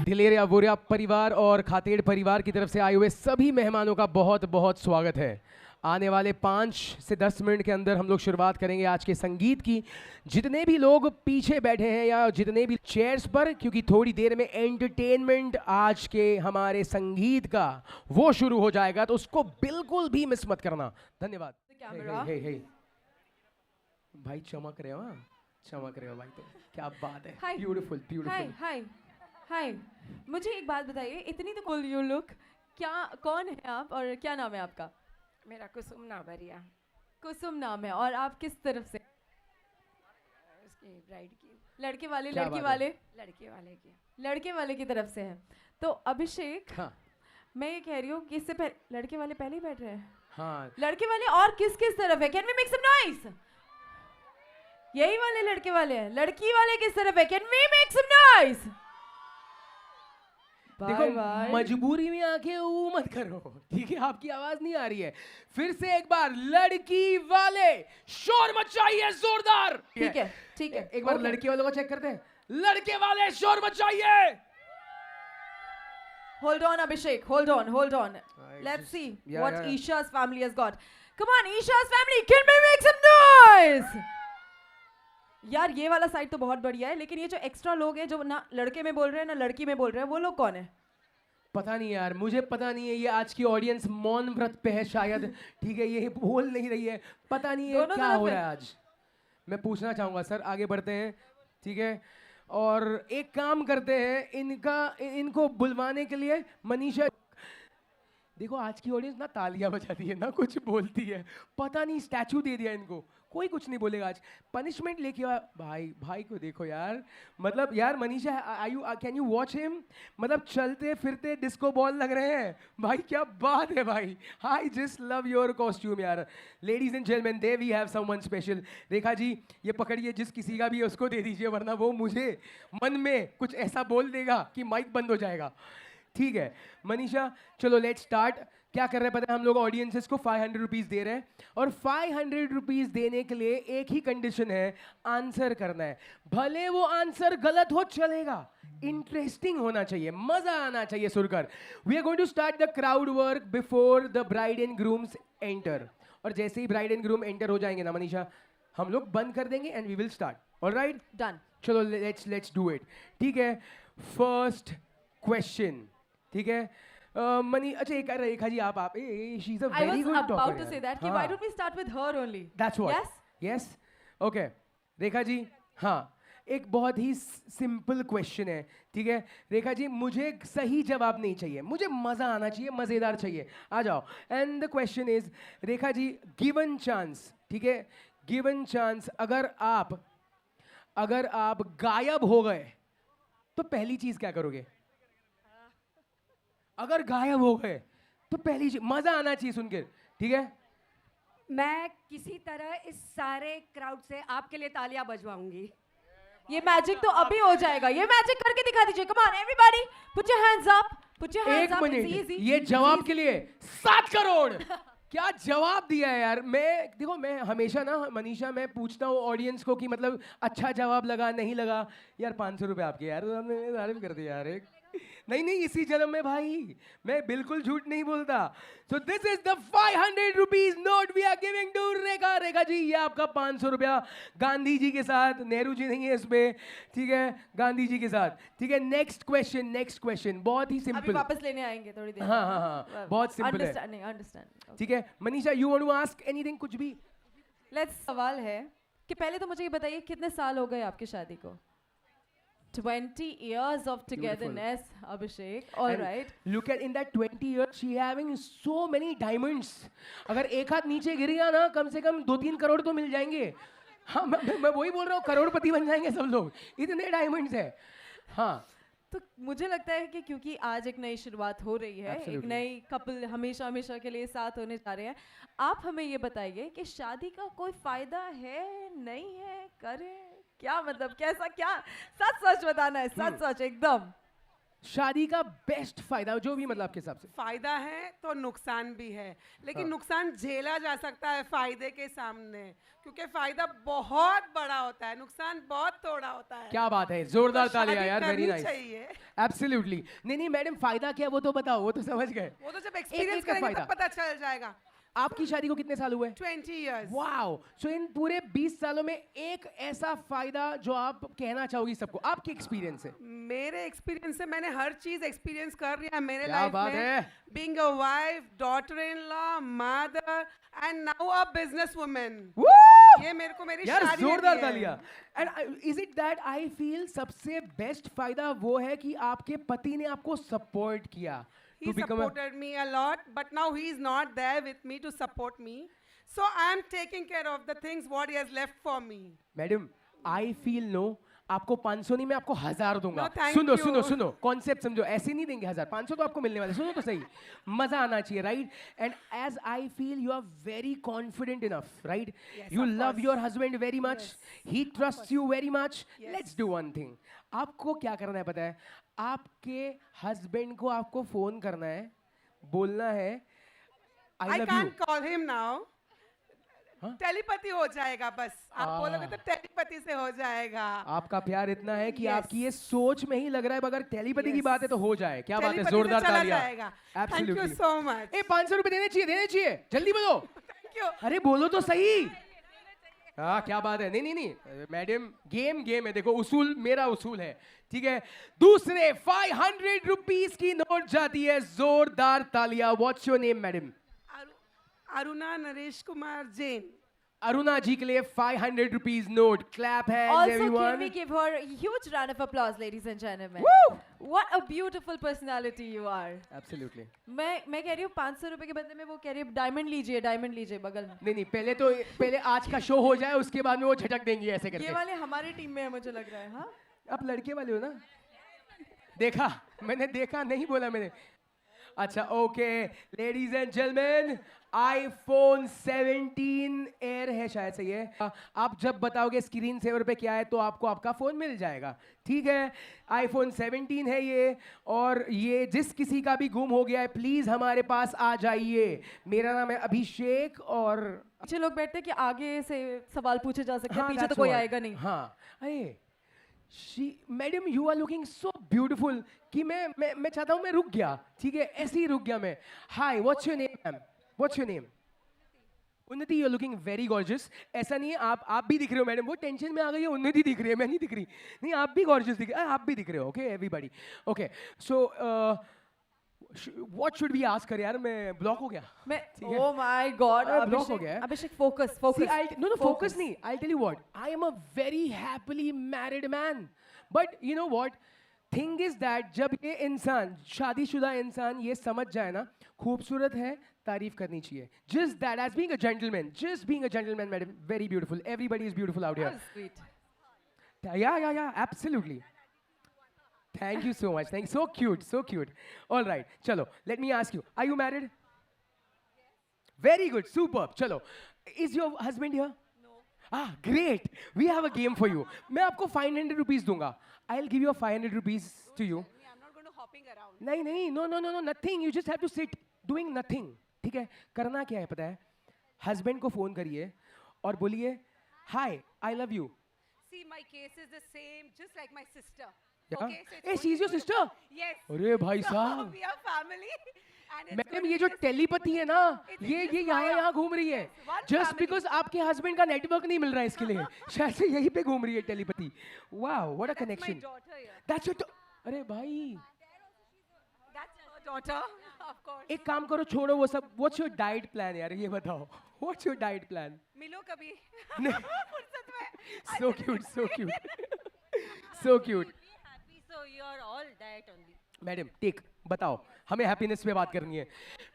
ढिलेरिया वोरिया परिवार और खातेड़ परिवार की तरफ से आए हुए सभी मेहमानों का बहुत बहुत स्वागत है। आने वाले 5 से 10 मिनट के अंदर हम लोग शुरुआत करेंगे आज के संगीत की। जितने भी लोग पीछे बैठे हैं या जितने भी चेयर्स पर, क्योंकि थोड़ी देर में एंटरटेनमेंट आज के हमारे संगीत का वो शुरू हो जाएगा, तो उसको बिल्कुल भी मिस मत करना। धन्यवाद। कैमरा। हे भाई चमक रहे हो, हाँ चमक रहे हो भाई, तो क्या बात है। हाय ब्यूटीफुल हाय ब्यूटीफुल। हाय हाय, मुझे एक बात बताइए, इतनी तो कूल यू लुक, क्या कौन है आप और क्या नाम है आपका? मेरा कुसुम नावरिया, कुसुम नाम है। और आप किस तरफ से? उसकी ब्राइड की, लड़के वाले क्या लड़की बात है? वाले? लड़के वाले की। लड़के वाले की तरफ से है। तो अभिषेक, हाँ मैं ये कह रही हूँ कि इससे पहले लड़के वाले पहले ही बैठ रहे हैं। हाँ लड़के वाले और किस किस तरफ है? Can we make some noise? यही वाले लड़के वाले हैं। लड़की वाले किस तरफ है? Can we make some noise? देखो मजबूरी में आके ऊ मत करो, ठीक है? आपकी आवाज नहीं आ रही है। फिर से एक बार लड़की वाले शोर मचाइए जोरदार। ठीक है ठीक है, एक बार Okay. लड़के वालों को चेक करते हैं। लड़के वाले शोर मचाइए। Hold on, Abhishek. Hold on. Let's see what Isha's family has got. Come on, Isha's family, can we make some noise? यार ये वाला साइड तो बहुत बढ़िया है, लेकिन ये जो एक्स्ट्रा लोग हैं जो ना लड़के में बोल रहे हैं ना लड़की में बोल रहे हैं, वो लोग कौन है? पता नहीं यार, मुझे पता नहीं है। ये आज की ऑडियंस मौन व्रत पे है शायद, ठीक है? ये बोल नहीं रही है, पता नहीं है दोनों क्या तरफ हो है। रहा है आज। मैं पूछना चाहूँगा सर, आगे बढ़ते हैं, ठीक है? और एक काम करते हैं, इनको बुलवाने के लिए मनीषा। देखो आज की ऑडियंस ना तालियां बजाती है ना कुछ बोलती है, पता नहीं स्टैचू दे दिया इनको, कोई कुछ नहीं बोलेगा आज। पनिशमेंट लेके आ भाई को देखो यार, मतलब यार Manisha can you watch him? मतलब चलते फिरते डिस्को बॉल लग रहे हैं भाई, क्या बात है भाई। I just love your costume यार। Ladies and gentleman, they we have someone special. Rekha ji ये पकड़िए, जिस किसी का भी है उसको दे दीजिए, वरना वो मुझे मन में कुछ ऐसा बोल देगा कि माइक बंद हो जाएगा, ठीक है? मनीषा चलो लेट्स स्टार्ट। क्या कर रहे हैं पता है? हम लोग ऑडियंसेस को 500 रुपीज़ दे रहे हैं, और 500 रुपीज़ देने के लिए एक ही कंडीशन है, आंसर करना है। भले वो आंसर गलत हो चलेगा, इंटरेस्टिंग होना चाहिए, मजा आना चाहिए सुनकर। We are going to start the crowd work before the bride and grooms enter. और जैसे ही ब्राइड एंड ग्रूम एंटर हो जाएंगे ना मनीषा, हम लोग बंद कर देंगे and we will start. Alright done. चलो लेट्स डू इट, ठीक है? फर्स्ट क्वेश्चन, ठीक है? मनी अच्छा एक रेखा जी आप she is a I very was good talker. about to say that कि why don't we start with her only? That's what. Yes? Yes okay Rekha ji, हाँ एक बहुत ही सिंपल क्वेश्चन है, ठीक है? रेखा जी मुझे सही जवाब नहीं चाहिए, मुझे मजा आना चाहिए, मजेदार चाहिए। आ जाओ। And the question is Rekha ji, given chance, ठीक है? गिवन चांस, अगर आप गायब हो गए तो पहली चीज क्या करोगे? अगर गायब हो गए तो पहली चीज, मजा आना चाहिए सुन के, ठीक है? मैं किसी तरह इस सारे क्राउड से आपके लिए तालियां बजवाऊंगी। ये मैजिक तो अभी हो जाएगा, ये मैजिक करके दिखा दीजिए। Come on everybody, put your hands up, put your hands एक अप। मिनट, ये जवाब के लिए 7 करोड़ क्या जवाब दिया है यार। मैं देखो, मैं हमेशा ना मनीषा, मैं पूछता हूँ ऑडियंस को कि मतलब अच्छा जवाब लगा नहीं लगा। यार 500 रुपये आपके यार, हमने तारीफ कर दिया यार। एक नहीं इसी जन्म में भाई, मैं बिल्कुल झूठ नहीं बोलता। So this is the 500 rupees note we are giving to Rekha. Rekha ji ये आपका 500 रुपया, गांधी जी के साथ, नेहरू जी नहीं है इस पे, ठीक है? गांधी जी के साथ, ठीक है? नेक्स्ट क्वेश्चन बहुत ही अभी सिंपल। वापस लेने आएंगे थोड़ी देर। हाँ, बहुत सिंपल है। अंडरस्टैंड। ठीक है Manisha, you want to ask anything, कुछ भी? लेट्स, सवाल है कि पहले तो मुझे ये बताइए कितने साल हो गए आपकी शादी को? 20 years of togetherness, Abhishek. All right. Look at in that 20 years she having so many diamonds. अगर एक हाथ नीचे गिर गया ना, कम से कम 2-3 करोड़ तो मिल जाएंगे। हाँ मैं वही बोल रहा हूँ, करोड़पति बन जाएंगे सब लोग, इतने डायमंड्स है। हाँ तो मुझे लगता है कि क्योंकि आज एक नई शुरुआत हो रही है, एक Absolutely. नई कपल हमेशा हमेशा के लिए साथ होने जा रहे हैं, आप हमें ये बताइए कि शादी का कोई फायदा है, नहीं है, करें क्या, मतलब कैसा, क्या सच सच बताना है, सच सच एकदम। शादी का बेस्ट फायदा जो भी, मतलब आपके हिसाब से? फायदा है तो नुकसान भी है, लेकिन नुकसान झेला जा सकता है फायदे के सामने, क्योंकि फायदा बहुत बड़ा होता है, नुकसान बहुत थोड़ा होता है। क्या बात है, जोरदार तो तालियां शादी यार, वेरी करनी नाइस। चाहिए। एब्सोल्युटली। नहीं मैडम, फायदा क्या है वो तो बताओ, वो तो समझ गए। वो तो जब एक एक्सपीरियंस का करेंगे फायदा। तब पता चल जाएगा। आपकी शादी को कितने साल हुए? 20 years। वाओ, सो इन पूरे 20 सालों में एक ऐसा फायदा जो आप कहना चाहोगी सबको, आपके एक्सपीरियंस से? मेरे एक्सपीरियंस से मैंने हर चीज एक्सपीरियंस कर लिया है मेरे क्या लाइफ बात है? में, being a wife, daughter in law, mother and now a business women. ये मेरे को मेरी यार शादी ने जोरदार दी है। तालियां। And is it that I feel सबसे बेस्ट फायदा वो है कि आपके पति ने आपको सपोर्ट किया He to become supported me a lot, but now he is not there with me to support me. So I am taking care of the things what he has left for me. Madam I feel no, आपको 500 नहीं, मैं आपको 1000 दूंगा। No, thank सुनो you. सुनो सुनो, concept समझो, ऐसे नहीं देंगे 1000, 500 तो आपको मिलने वाले, सुनो तो सही, मजा आना चाहिए, right? And as I feel you are very confident enough, right? You of love course. Your husband very much, he trust you very much. Let's do one thing, आपको क्या करना है पता है? आपके हस्बैंड को आपको फोन करना है, बोलना है I I love you. can't call him now. Huh? Telepathy हो जाएगा बस, आप Ah. बोलोगे तो टेलीपैथी से हो जाएगा। आपका प्यार इतना है कि Yes. आपकी ये सोच में ही लग रहा है, अगर टेलीपैथी की Yes. बात है तो हो जाए। क्या बात है, टेलीपैथी से जोरदार चला तालियां। जाएगा। Thank you Absolutely. so much. ए 500 रुपए देने चाहिए, जल्दी बोलो। Thank you. अरे बोलो तो सही। हाँ क्या बात है, नहीं मैडम, गेम है, देखो उसूल मेरा उसूल है, ठीक है? दूसरे 500 रुपीस की नोट जाती है, जोरदार तालियां। What's your name madam? Aruna Naresh Kumar Jain. Aruna ji के लिए 500 रुपीस नोट। क्लैप है Also, can everyone. we give her a huge round of applause, ladies and gentlemen? Woo! What a beautiful personality you are. Absolutely. मैं कह रही हूँ 500 रुपए के बदले में वो कह रही है डायमंड लीजिए बगल में। नहीं पहले आज का शो हो जाए, उसके बाद में वो झटक देंगी ऐसे करके। ये वाले हमारी टीम में है मुझे लग रहा है। हाँ आप लड़के वाले हो ना? देखा, मैंने देखा, नहीं बोला मैंने। अच्छा okay, ladies and gentleman, iPhone 17 air है शायद से ये। आप जब बताओगे स्क्रीन सेवर पे क्या है तो आपको आपका फोन मिल जाएगा, ठीक है? आईफोन 17 है ये, और ये जिस किसी का भी गुम हो गया है प्लीज हमारे पास आ जाइए। मेरा नाम है अभिषेक, और पीछे लोग बैठते हैं कि आगे से सवाल पूछे जा सकते हैं, पीछे तो that's कोई what. आएगा नहीं। हाँ, अरे madam you are looking so beautiful कि मैं चाहता हूँ मैं रुक गया, ठीक है? ऐसे ही रुक गया मैं। Hi, what's your name ma'am? What's your name? Unnati, you are looking very gorgeous. ऐसा नहीं है, आप भी दिख रहे हो मैडम, वो टेंशन में आ गई है, उन्नति दिख रही है, मैं नहीं दिख रही। नहीं, आप भी गॉर्जियस दिख रहे हो, आप भी दिख रहे हो। Okay everybody, okay so what should we ask यार? मैं ब्लॉक हो गया। मैं ठीक है? ओह माय गॉड, अरे, block हो गया है। Abhishek focus See, focus. no, focus नहीं. I'll tell you what. I am a very happily married man. But you know what? Thing is that जब ये इंसान, शादीशुदा इंसान ये समझ जाए ना, खूबसूरत है, तारीफ करनी चाहिए. Just that, as being a gentleman, madam, very beautiful. Everybody is beautiful out here. Sweet. Yeah, absolutely. Thank you so much. Thank you. So cute. All right. Chalo, let me ask you. Are you married? Very good. Superb. Chalo. Is your husband here? No. Ah, great. We have a game for you. मैं आपको 500 rupees दूंगा. I'll give you a 500 rupees to you. I'm not going to hopping around. नहीं, no, nothing. You just have to sit doing nothing. ठीक है? करना क्या है पता है? Husband को phone करिए और बोलिए, Hi, I love you. See, my case is the same, just like my sister. Yeah? Okay, so it's Hey, only she's your good- sister? Yes. अरे भाई So साहब, we are family. And it's madam gonna ये be जो the same telepathy है ना, It's ये just यहाँ via- यहाँ घूम रही है, one जस्ट family. बिकॉज आपके हस्बैंड का नेटवर्क नहीं मिल रहा है इसके लिए, शायद से यहीं पे घूम रही है telepathy. Wow, what a That's my connection. daughter here. That's your, अरे भाई That's her daughter, of course. एक काम करो, छोड़ो वो सब. व्हाट्स योर डाइट प्लान यार, ये बताओ. What's your diet plan? मिलो कभी नहीं. फुर्सत में. So cute, so cute. Happy, so you are all diet only. Madam take बताओ, हमें हैप्पीनेस पे बात करनी है,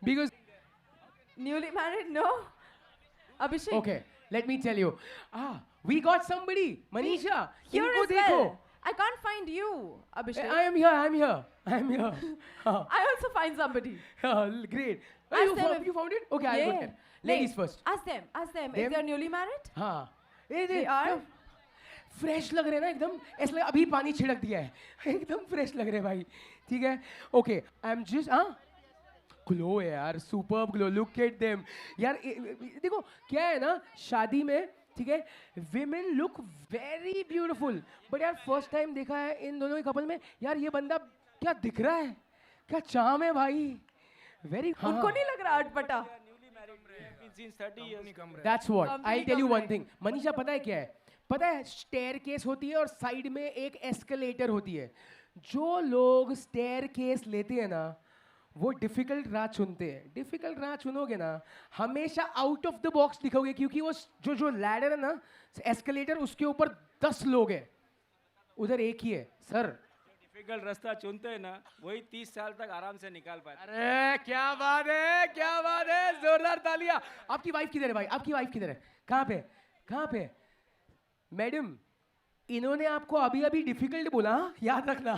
because Newly married? No. Abhishek. okay, let me tell you. We got somebody. Manisha, Here इनको as देखो. well. I can't find you, Abhishek. I am here. I'm here. I'm here. I also find somebody. Great. Ask them if- You found it? Okay, I'll go there. Ladies first. Ask them. Ask them. Them? If they're newly married? हाँ. ये They are? Fresh लग रहे हैं ना एकदम, ऐसा लगा अभी पानी छिड़क दिया है. एकदम फ्रेश लग रहे हैं भाई. ठीक है. Okay. I'm just ग्लो है यार, superb glow. Look at them यार. देखो क्या है ना, शादी में ठीक है women look very beautiful, but यार फर्स्ट टाइम देखा है इन दोनों के कपल में, यार ये बंदा क्या दिख रहा है, क्या चाम है भाई. वेरी उनको नहीं लग रहा अटपटा. That's what I tell you one thing. Manisha पता है क्या है, पता है स्टेयरकेस होती है और साइड में एक एस्केलेटर होती है. जो लोग स्टेयरकेस लेते हैं ना वो डिफिकल्ट राह चुनते हैं. डिफिकल्ट राह चुनोगे ना हमेशा आउट ऑफ द बॉक्स दिखोगे, क्योंकि वो जो लैडर है ना एस्केलेटर, उसके ऊपर 10 लोग हैं, उधर एक ही है. सर डिफिकल्ट रास्ता चुनते हैं ना वही 30 साल तक आराम से निकाल पाते. अरे क्या बात है, क्या बात है, जोरदार तालियां. आपकी वाइफ किधर है भाई, आपकी वाइफ किधर है, कहाँ पे, कहाँ पे. मैडम इन्होंने आपको अभी अभी डिफिकल्ट बोला, याद रखना.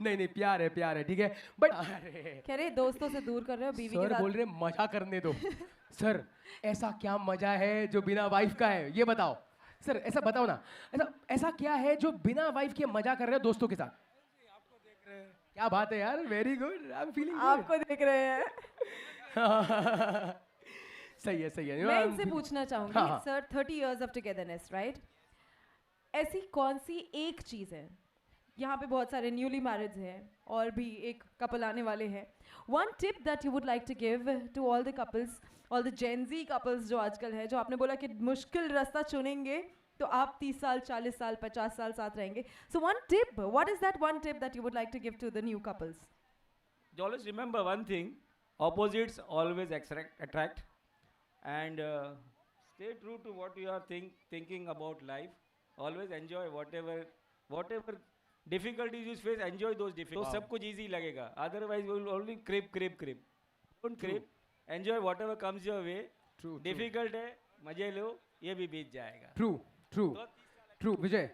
नहीं नहीं प्यार है ठीक है, बट कह रहे दोस्तों से दूर कर रहे हो बीवी के सर साथ. बोल रहे मजा करने दो. सर ऐसा क्या मजा है जो बिना वाइफ का है, ये बताओ. सर ऐसा बताओ ना, ऐसा क्या है जो बिना वाइफ के मजा कर रहे हो दोस्तों के साथ. क्या बात है यार, very good. I am feeling आपको देख रहे हैं. सही है, सही है. मैं इनसे पूछना चाहूंगी हाँ. Sir 30 years of togetherness right, ऐसी कौन सी एक चीज है, यहाँ पे बहुत सारे न्यूली मैरिड हैं और भी एक कपल आने वाले हैं, one tip that you would like to give to all the couples, all the gen z couples जो आजकल है, जो आपने बोला कि मुश्किल रास्ता चुनेंगे तो आप 30 साल 40 साल 50 साल साथ रहेंगे. So one tip, what is that one tip that you would like to give to the new couples? Always remember one thing: opposites always attract, and stay true to what you are thinking about life. Always enjoy whatever difficulties you face. Enjoy those difficulties. तो सब कुछ easy लगेगा. Otherwise, you will only creep. Don't creep. Enjoy whatever comes your way. True. Difficult है, मजे लो, ये भी बीत जाएगा. ट्रू विजय.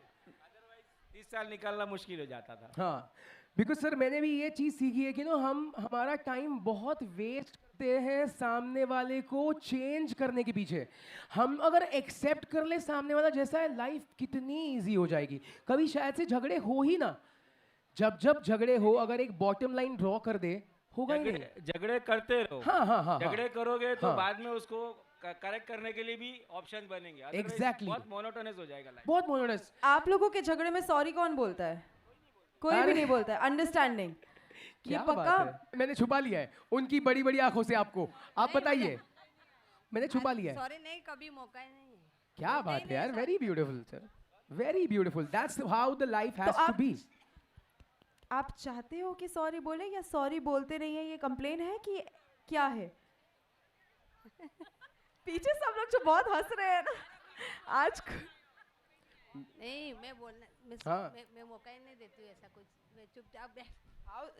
30 साल निकालना मुश्किल हो जाता था. हाँ, बिकॉज सर मैंने भी ये चीज़ सीखी है कि ना हमारा टाइम बहुत वेस्ट करते हैं सामने वाले को चेंज करने के पीछे. हम अगर एक्सेप्ट कर ले सामने वाला जैसा है, लाइफ कितनी इजी हो जाएगी. कभी शायद से झगड़े हो ही ना. जब झगड़े हो, अगर एक बॉटम लाइन ड्रॉ कर दे, होगा ही नहीं. झगड़े करते रहो. हाँ. झगड़े करोगे तो बाद में उसको करेक्ट करने के लिए भी ऑप्शन बनेंगे. Exactly. बहुत मोनोटोनस हो जाएगा लाइफ. बहुत मोनोटोनस. आप लोगों के झगड़े में सॉरी कौन बोलता है? कोई भी नहीं बोलता है. अंडरस्टैंडिंग ये क्या पक्का. बात है? मैंने छुपा लिया है उनकी बड़ी बड़ी आंखों से आपको. आप बताइए. मैंने छुपा लिया है. सॉरी नहीं, कभी मौका ही नहीं है. क्या बात है यार, very beautiful sir, very beautiful. That's how the life has to be. आप चाहते हो कि सॉरी बोले या सॉरी बोलते नहीं है, ये कंप्लेन है कि क्या है? पीछे सब लोग जो बहुत हंस रहे हैं ना आज. नहीं, मैं बोलना हाँ. मैं मौका ही नहीं देती हूँ ऐसा कुछ. मैं चुपचाप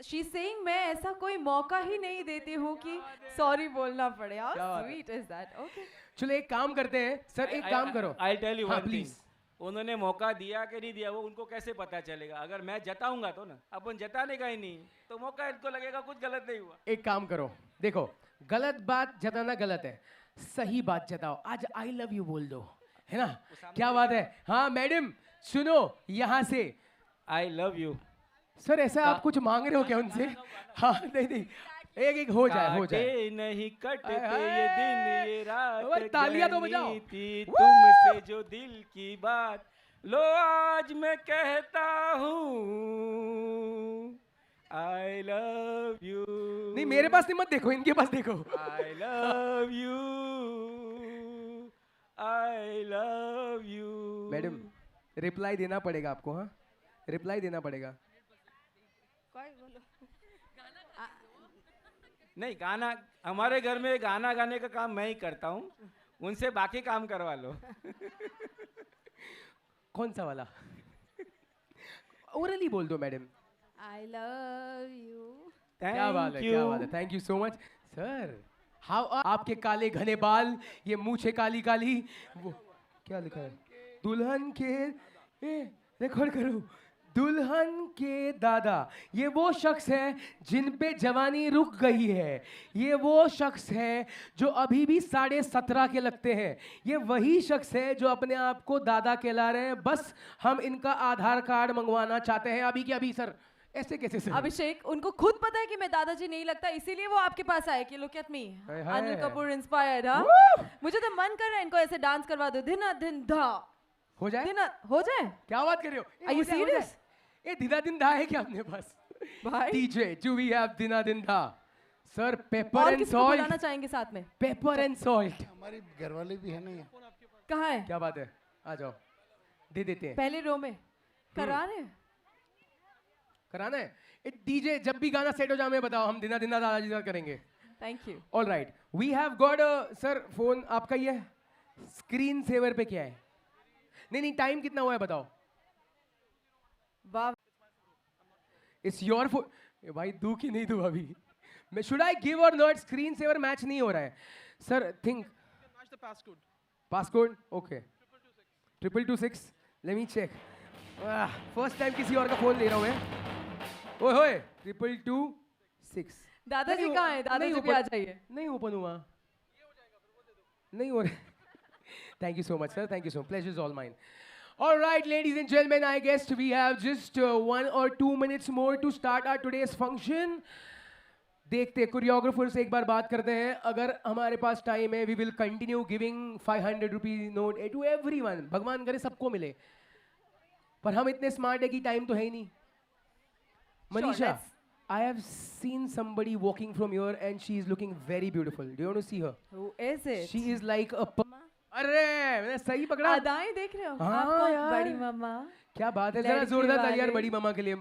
शी सेइंग मैं ऐसा कोई मौका ही नहीं देती हूँ कि सॉरी बोलना पड़े. हाउ क्या बात है? Sweet is that. ओके चलो एक काम करते हैं सर, एक काम करो. आई टेल यू हाँ, वन थिंग. प्लीज. उन्होंने मौका दिया कि नहीं दिया वो उनको कैसे पता चलेगा? अगर मैं जताऊंगा तो ना, अपन जताने का ही नहीं तो मौका इनको लगेगा कुछ गलत नहीं हुआ. एक काम करो, देखो गलत बात जताना गलत है, सही बात जताओ. आज आई लव यू बोल दो, है ना? क्या बात है. हाँ मैडम सुनो, यहाँ से आई लव यू. सर ऐसा आप कुछ मांग रहे हो क्या उनसे? हाँ नहीं एक हो जाए नहीं कटते ये दिन ये रात, तालियां तो बजाओ. थी तुमसे जो दिल की बात, लो आज मैं कहता हूँ आई लव यू. नहीं मेरे पास नहीं, मत देखो, इनके पास देखो. I love you, I love you. Madam reply देना पड़ेगा आपको. हाँ रिप्लाई देना पड़ेगा. कोई बोलो. नहीं, गाना हमारे घर में गाना गाने का काम मैं ही करता हूँ, उनसे बाकी काम करवा लो. कौन सा वाला? ओरली बोल दो मैडम. I love you. क्या बात है, क्या बात है. Thank you so much sir. How आपके काले घने बाल, ये मूछे काली काली, वो क्या लिखा है? दुल्हन के रिकॉर्ड करो। दुल्हन के दादा, ये वो शख्स है जिन पे जवानी रुक गई है। ये वो शख्स है जो अभी भी 17.5 के लगते हैं। ये वही शख्स है जो अपने आप को दादा कहला रहे हैं। बस हम इनका आधार कार्ड मंगवाना चाहते हैं अभी के अभी। सर ऐसे कैसे सर? अभिषेक, उनको खुद पता है कि मैं दादाजी नहीं लगता, इसीलिए वो आपके पास आए कि look at me, Anil Kapoor inspired. हाँ, मुझे तो मन कर रहा है इनको ऐसे डांस करवा दो। दिन दिन धा हो जाए, दिन हो जाए। क्या बात कर रहे हो? Are you serious? ये दिना दिन धा है क्या अपने पास? भाई डीजे डू वी हैव दिना दिन धा? सर पेपर और एंड किसको सॉल्ट। बुलाना चाहेंगे साथ में? Paper and salt. हमारी घरवाली भी है नहीं है। कहाँ है? क्या बात है, आ जाओ, दे देते हैं। पहले रो में करा रहे हैं? कराना है? डीजे जब भी गाना सेट हो जाए हमें बताओ, हम दिना दिना दादाजी का करेंगे। Thank you. All right, we have got sir phone आपका ही है। स्क्रीन सेवर पे क्या है? नहीं टाइम कितना हुआ है बताओ। वाह, इट्स योर फोन। भाई दूं कि नहीं दूं अभी? मैं शुड आई गिव और नॉट? स्क्रीन सेवर मैच नहीं हो रहा है sir. Think passcode okay 226 let me check. First time किसी और का फोन ले रहा हूं मैं। ओए होए 226। दादाजी कहाँ है? दादाजी भी आ जाइए। नहीं ओपन हुआ, नहीं हो रहा। Thank you so much, sir. Thank you so much. Pleasure is all mine. All right, ladies and gentlemen, I guess we have just 1 or 2 minutes more to start our today's function. देखते choreographer से एक बार बात करते हैं। अगर हमारे पास time है, we will continue giving 500 rupee note to everyone. भगवान करे सबको मिले, पर हम इतने स्मार्ट है कि टाइम तो है ही नहीं। Manisha, I have seen somebody walking from here and she is looking very beautiful. Do you want to see her? Who is it? She is like a अरे मैंने सही पकड़ा। अदाएं देख रहे हो? हाँ आपको यार, बड़ी मम्मा। क्या बात है, जरा जोरदार तालियां बड़ी मम्मा के लिए।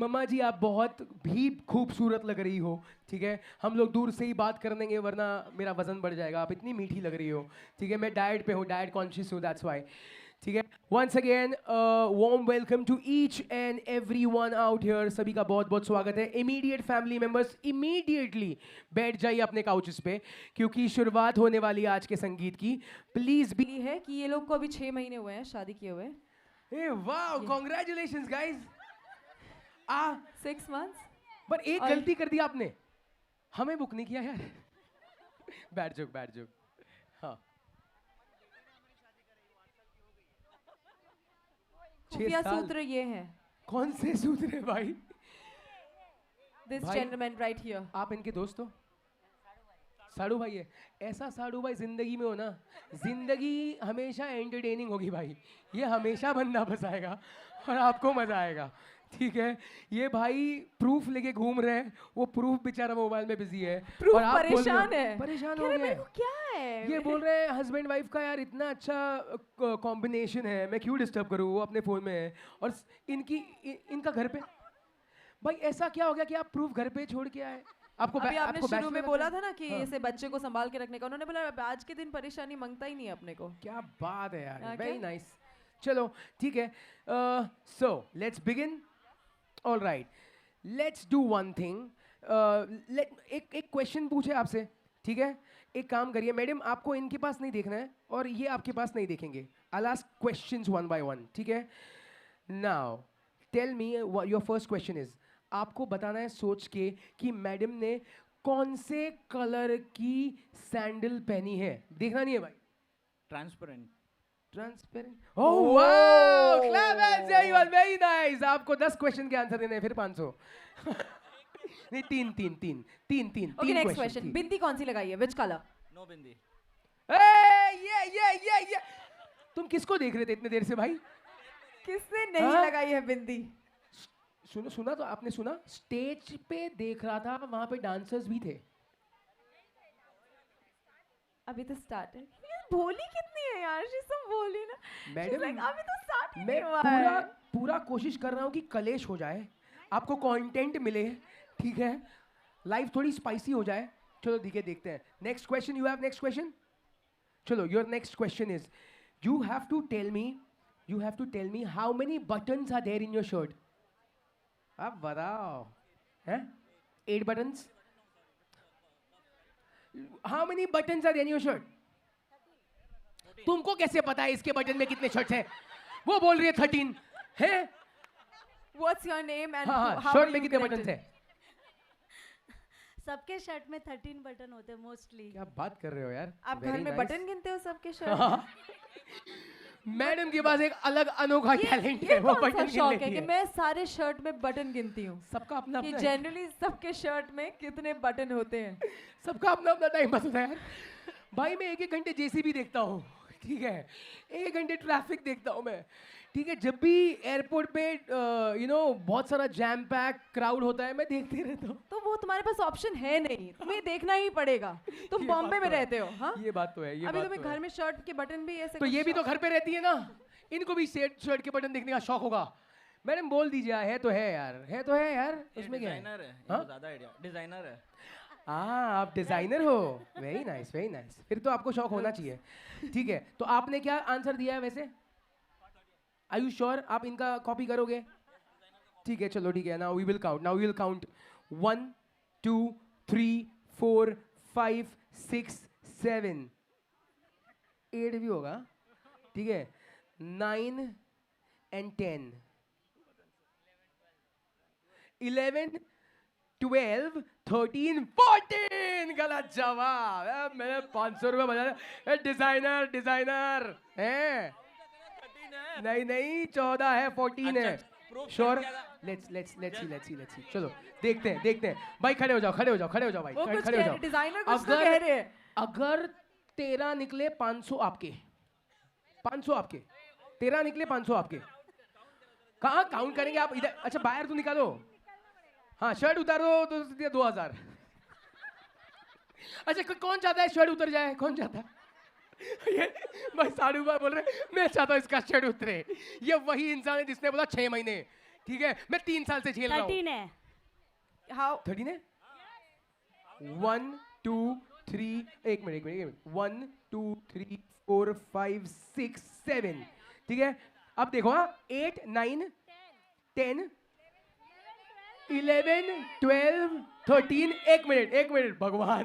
मम्मा जी आप बहुत भी खूबसूरत लग रही हो, ठीक है? हम लोग दूर से ही बात कर लेंगे वरना मेरा वजन बढ़ जाएगा। आप इतनी मीठी लग रही हो, ठीक है? मैं डाइट पे हूँ, डाइट कॉन्शियस हूँ, दैट्स वाई, ठीक है? Once again warm welcome to each and everyone out here. सभी का बहुत बहुत स्वागत है। इमीडिएट फैमिली मेंबर्स इमीडिएटली बैठ जाइए अपने काउचेस पे, क्योंकि शुरुआत होने वाली है आज के संगीत की। प्लीज भी है कि ये लोग को अभी 6 महीने हुए हैं शादी किए हुए। ए वाओ, कांग्रेचुलेशंस गाइस। 6 months। पर एक गलती कर दी आपने, हमें बुक नहीं किया यार। बैठ जाओ। हाँ, खुफिया सूत्र ये हैं। कौन से सूत्र है भाई? This gentleman right here। आप इनके दोस्त हो? साड़ू भाई है। ऐसा साड़ू भाई जिंदगी में हो ना, जिंदगी हमेशा एंटरटेनिंग होगी भाई। ये हमेशा बंदा फंसाएगा और आपको मजा आएगा, ठीक है? ये भाई प्रूफ लेके घूम रहे हैं, वो प्रूफ बेचारा मोबाइल में बिजी है प्रूफ और आप परेशान है। परेशान हो गए। क्या है ये बोल रहे हैं हस्बैंड वाइफ का यार इतना अच्छा कॉम्बिनेशन है, मैं क्यों डिस्टर्ब करूँ, वो अपने फ़ोन में है। और इनका घर पे भाई ऐसा क्या हो गया कि आप प्रूफ घर पे छोड़ के आए? आपको अभी आपने आपको शुरू में बोला था ना कि हाँ। इसे बच्चे को संभाल के रखने का, उन्होंने बोला आज के दिन परेशानी मांगता ही नहीं है अपने को। क्या बात है यार, Okay. Very nice. चलो ठीक है, so let's begin. All right, let's do one thing. एक क्वेश्चन पूछे आपसे, ठीक है? एक काम करिए मैडम, आपको इनके पास नहीं देखना है और ये आपके पास नहीं देखेंगे। I will ask questions one by one, ठीक है? Now tell me your first question is, आपको बताना है सोच के कि मैडम ने कौन से कलर की सैंडल पहनी है। देखना नहीं है भाई। Transparent. Oh wow, clap and से, यू आर वेरी नाइस। आपको 10 क्वेश्चन के आंसर देने हैं, फिर 500। नहीं, तीन। Okay, next question. बिंदी कौन सी लगाई है? Which colour? नो बिंदी। ये तुम किसको देख रहे थे इतने देर से भाई? किसने नहीं लगाई है बिंदी? सुना तो आपने सुना, स्टेज पे देख रहा था, वहां पे डांसर्स भी थे। अभी तो स्टार्ट है। भोली कितनी है यार, शी सब भोली ना मैडम, अभी तो स्टार्ट ही मैं नहीं हुआ है। पूरा कोशिश कर रहा हूँ कि कलेश हो जाए, आपको कंटेंट मिले, ठीक है? लाइफ थोड़ी स्पाइसी हो जाए। चलो ठीक है, देखते हैं। Next question, you have next question? चलो, your next question is, you have to tell me how many buttons are there in your shirt. आप बताओ, हैं? 8 buttons? How many buttons are in your shirt? तुमको कैसे पता है इसके button में कितने शर्ट्स हैं? वो बोल रही है 13 है। What's your name and हाँ how शर्ट are में you कितने बटन connected? थे? सबके शर्ट में 13 बटन होते हैं मोस्टली। क्या बात कर रहे हो यार? आप घर Very में nice. बटन गिनते हो सबके शर्ट? मैडम के पास एक अलग अनोखा टैलेंट है, ये वो कौन सा बटन शौक गिनने है की कि है। मैं सारे शर्ट में बटन गिनती हूँ? सबका अपना कि अपना है। जनरली सबके शर्ट में कितने बटन होते हैं? सबका अपना अपना टाइम पास होता है यार। भाई मैं 1-1 घंटे जेसीबी देखता हूँ, ठीक है, 1 घंटे ट्रैफिक देखता हूँ मैं, ठीक है। जब भी एयरपोर्ट पे बहुत सारा जैम पैक क्राउड होता है, मैं देखते रहता हूँ। तो वो तुम्हारे पास ऑप्शन है नहीं, तुम्हें देखना ही पड़ेगा। तुम ये बॉम्बे बात में तो है। रहते हो, हाँ? ये बात तो है, ये अभी बात तुम्हें तो घर है। में शर्ट के बटन भी ऐसे तो कुछ ये भी तो शौक- घर पे रहती है ना, इनको भी शर्ट के बटन देखने का शौक होगा। मैडम बोल दीजिए, है तो है यार, है तो है यार, उसमें क्या है? डिजाइनर है, हाँ? इनको ज्यादा आइडिया, डिजाइनर है। आप डिजाइनर हो, वेरी नाइस वेरी नाइस। फिर तो आपको शौक होना चाहिए, ठीक है। तो आपने क्या आंसर दिया है वैसे? आर यू श्योर आप इनका कॉपी करोगे? ठीक है, चलो ठीक है। नाउ वी विल काउंट 1 2 3 4 5 6 7 8 भी होगा, ठीक है, 9 and 10 11 12 13 14 गलत जवाब। मैंने 500 रुपये बजा। डिजाइनर डिजाइनर है? नहीं नहीं 14 है, 14 है। श्योर? Let's see. चलो देखते हैं भाई। खड़े हो जाओ भाई, वो कुछ खड़े हो कह जाओ। रहे, डिजाइनर कुछ तो कह रहे हैं। अगर 13 निकले 500 आपके, 500 आपके, 13 निकले 500 आपके। कहाँ काउंट करेंगे आप? इधर अच्छा, बाहर तो निकालो। हाँ शर्ट उतारो तो 2000। अच्छा कौन चाहता है शर्ट उतर जाए? कौन चाहता है? ये भाई साड़ू भाई बोल रहे मैं चाहता हूँ इसका शर्ट उतरे। ये वही इंसान है जिसने बोला 6 महीने, ठीक है, मैं 3 साल से झेल रहा हूँ। 13 है। हाउ 13 है? 1 2 3 1 मिनट 1 2 3 4 5 6 7, ठीक है। अब देखो, हाँ 8 9 10 11 12 13 1 मिनट भगवान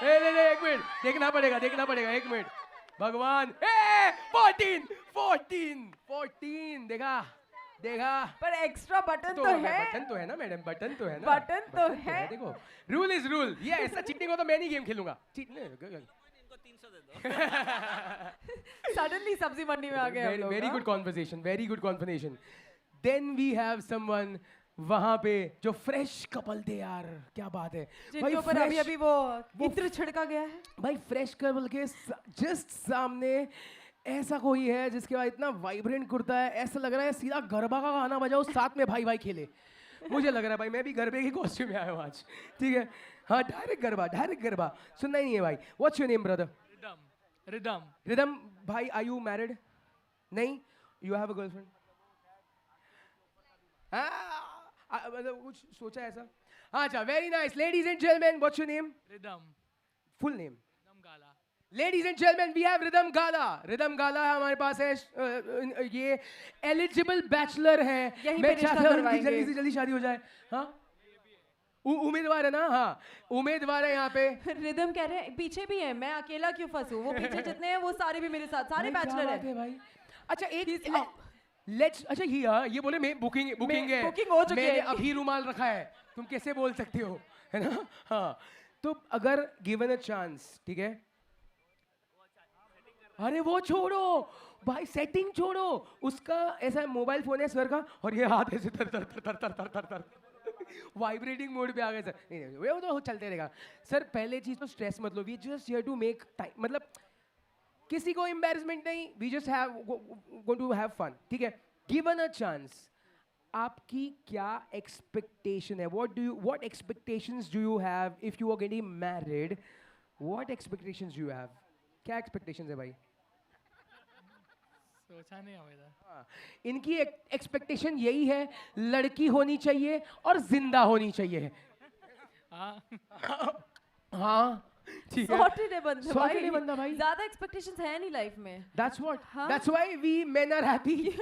एक मिनट देखना पड़ेगा 1 मिनट भगवान। 14 देखा। पर एक्स्ट्रा बटन तो है। बटन तो है ना मैडम, बटन तो है ना, बटन तो है। देखो रूल इज रूल। ये ऐसा चीटिंग हो तो मैं नहीं गेम खेलूंगा। सडनली सब्जी मंडी में आ गए हम लोग। Very good conversation. Then we have someone वहां पे जो फ्रेश कपल थे यार, क्या बात है जिनके ऊपर अभी वो इत्र छिड़का गया है। भाई फ्रेश कपल के जस्ट सामने ऐसा कोई है जिसके बाद इतना वाइब्रेंट कुर्ता है, ऐसा लग रहा है सीधा गरबा का गाना बजाओ, साथ में भाई खेले। मुझे लग रहा है भाई मैं भी गरबे की कॉस्ट्यूम में आया हूँ आज, ठीक है। हाँ डायरेक्ट गरबा सुनना ही नहीं है भाई। What's your name brother? Ridham भाई, आर यू मैरिड? नहीं, यू हैव अ गर्लफ्रेंड? मतलब कुछ सोचा ऐसा? अच्छा very nice. Ladies and gentleman, what's your name? Ridham. Full name? Ridham Gala. Ladies and gentleman we have Ridham Gala है हमारे पास है। ये एलिजिबल बैचलर है। मैं चाहता हूँ कि जल्दी से जल्दी शादी हो जाए। हाँ उम्मीदवार है ना? हाँ उम्मीदवार है यहाँ पे। रिदम कह रहे हैं पीछे भी है, मैं अकेला क्यों फंसूं? वो पीछे जितने हैं वो सारे भी मेरे साथ, सारे बैचलर हैं भाई। अच्छा अच्छा ये बोले मैं बुकिंग है, बुकिंग हो चुकी है। मैंने अभी रुमाल रखा है, तुम कैसे बोल सकते हो, है ना? हाँ तो अगर गिवन अ चांस, ठीक है। अरे वो छोड़ो भाई, सेटिंग छोड़ो, उसका ऐसा मोबाइल फोन है सर का और ये हाथ ऐसे तर वाइब्रेटिंग मोड पे आ गए सर। नहीं वो तो चलते रहेगा सर। पहले चीज तो स्ट्रेस मत लो, we just here to make time, मतलब किसी को एम्बैरेसमेंट नहीं, we just have going to have fun, ठीक है। गिवन अ चांस, आपकी क्या एक्सपेक्टेशन है? What expectations do you have if you are getting married? What expectations do you have? क्या एक्सपेक्टेशंस है भाई? सोचा नहीं है इधर। हाँ, इनकी एक्सपेक्टेशन यही है, लड़की होनी चाहिए और जिंदा होनी चाहिए। हाँ ठीक है, सॉर्टेड है बंदा भाई। ज्यादा एक्सपेक्टेशंस है नहीं लाइफ में। That's what. That's why we men are happy.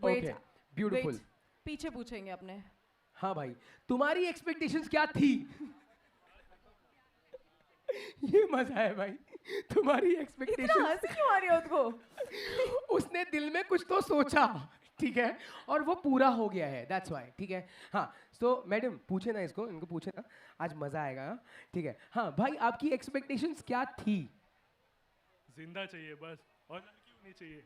Wait, Okay, beautiful. wait, पीछे पूछेंगे अपने। हाँ भाई, तुम्हारी एक्सपेक्टेशंस क्या थी? ये मजा है भाई। तुम्हारी इतना एक्सपेक्टेशन हंसी क्यों आ रही है उसको? उसने दिल में कुछ तो सोचा, ठीक है, और वो पूरा हो गया है, दैट्स व्हाई, ठीक है। हाँ, तो मैडम पूछे ना इनको पूछे ना, आज मजा आएगा, हाँ? ठीक है। हाँ भाई, आपकी एक्सपेक्टेशंस क्या थी? जिंदा चाहिए बस, और लड़की होनी चाहिए।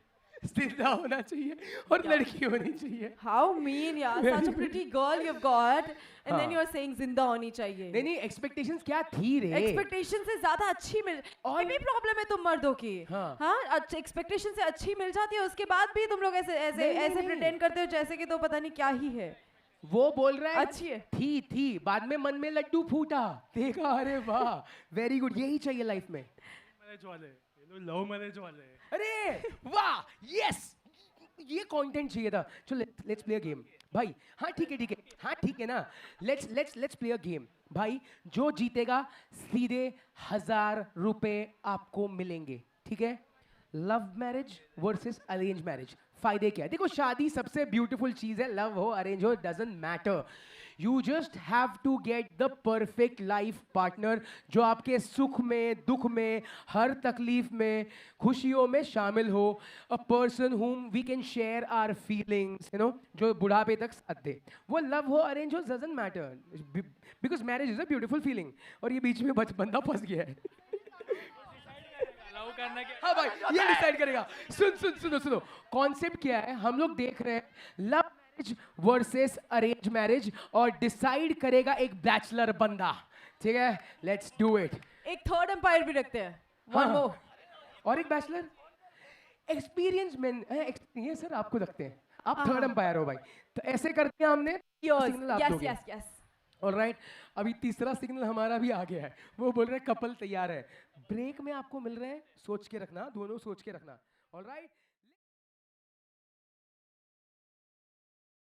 जिंदा होना चाहिए और लड़की होनी चाहिए। How mean, यार, such a pretty girl you've got, and then हाँ। you're saying जिंदा होनी चाहिए। नहीं एक्सपेक्टेशंस क्या थी रे? एक्सपेक्टेशन से ज्यादा अच्छी मिल, और भी प्रॉब्लम है तुम मर्दों की। हाँ, एक्सपेक्टेशन से अच्छी मिल जाती है, उसके बाद भी तुम लोग ऐसे प्रिटेंड करते हो जैसे कि तो पता नहीं क्या ही है। वो बोल रहा है अच्छी है। थी, बाद में मन में लड्डू फूटा, देखा, अरे वाह, वेरी गुड, यही चाहिए लाइफ में। मैरिज वाले, ये लोग लव मैरिज वाले। अरे वाह, यस, ये कंटेंट चाहिए था। चलो लेट्स प्ले अ गेम भाई। हाँ ठीक है, हाँ ठीक है ना, लेट्स प्ले अ गेम भाई। जो जीतेगा सीधे 1000 रुपए आपको मिलेंगे, ठीक है। Love marriage versus arrange marriage, फायदे क्या है? देखो, शादी सबसे ब्यूटीफुल चीज है, लव हो अरेंज हो doesn't matter, you just have to get the perfect life partner जो आपके सुख में, दुख में, हर तकलीफ में, खुशियों में शामिल हो। A person whom we can share our feelings, you know, जो बुढ़ापे तक साथ दे। वो लव हो अरेंज हो doesn't matter, because marriage is a beautiful feeling. और ये बीच में बंदा फंस गया है। हाँ भाई, ये डिसाइड करेगा। सुनो, कॉन्सेप्ट क्या है? हम लोग देख रहे हैं love marriage versus arrange marriage, और डिसाइड करेगा एक बैचलर बंदा, ठीक है। Let's do it. एक थर्ड एम्पायर भी रखते हैं, वन मोर, और एक बैचलर एक्सपीरियंस मैन ये सर आपको रखते हैं, आप थर्ड एम्पायर हो भाई। तो ऐसे करते हैं हमने, यस। ऑलराइट, अभी तीसरा सिग्नल हमारा भी आ गया है। वो बोल रहे हैं कपल तैयार है, ब्रेक में आपको मिल रहे हैं, सोच के रखना, दोनों सोच के रखना। ऑलराइट।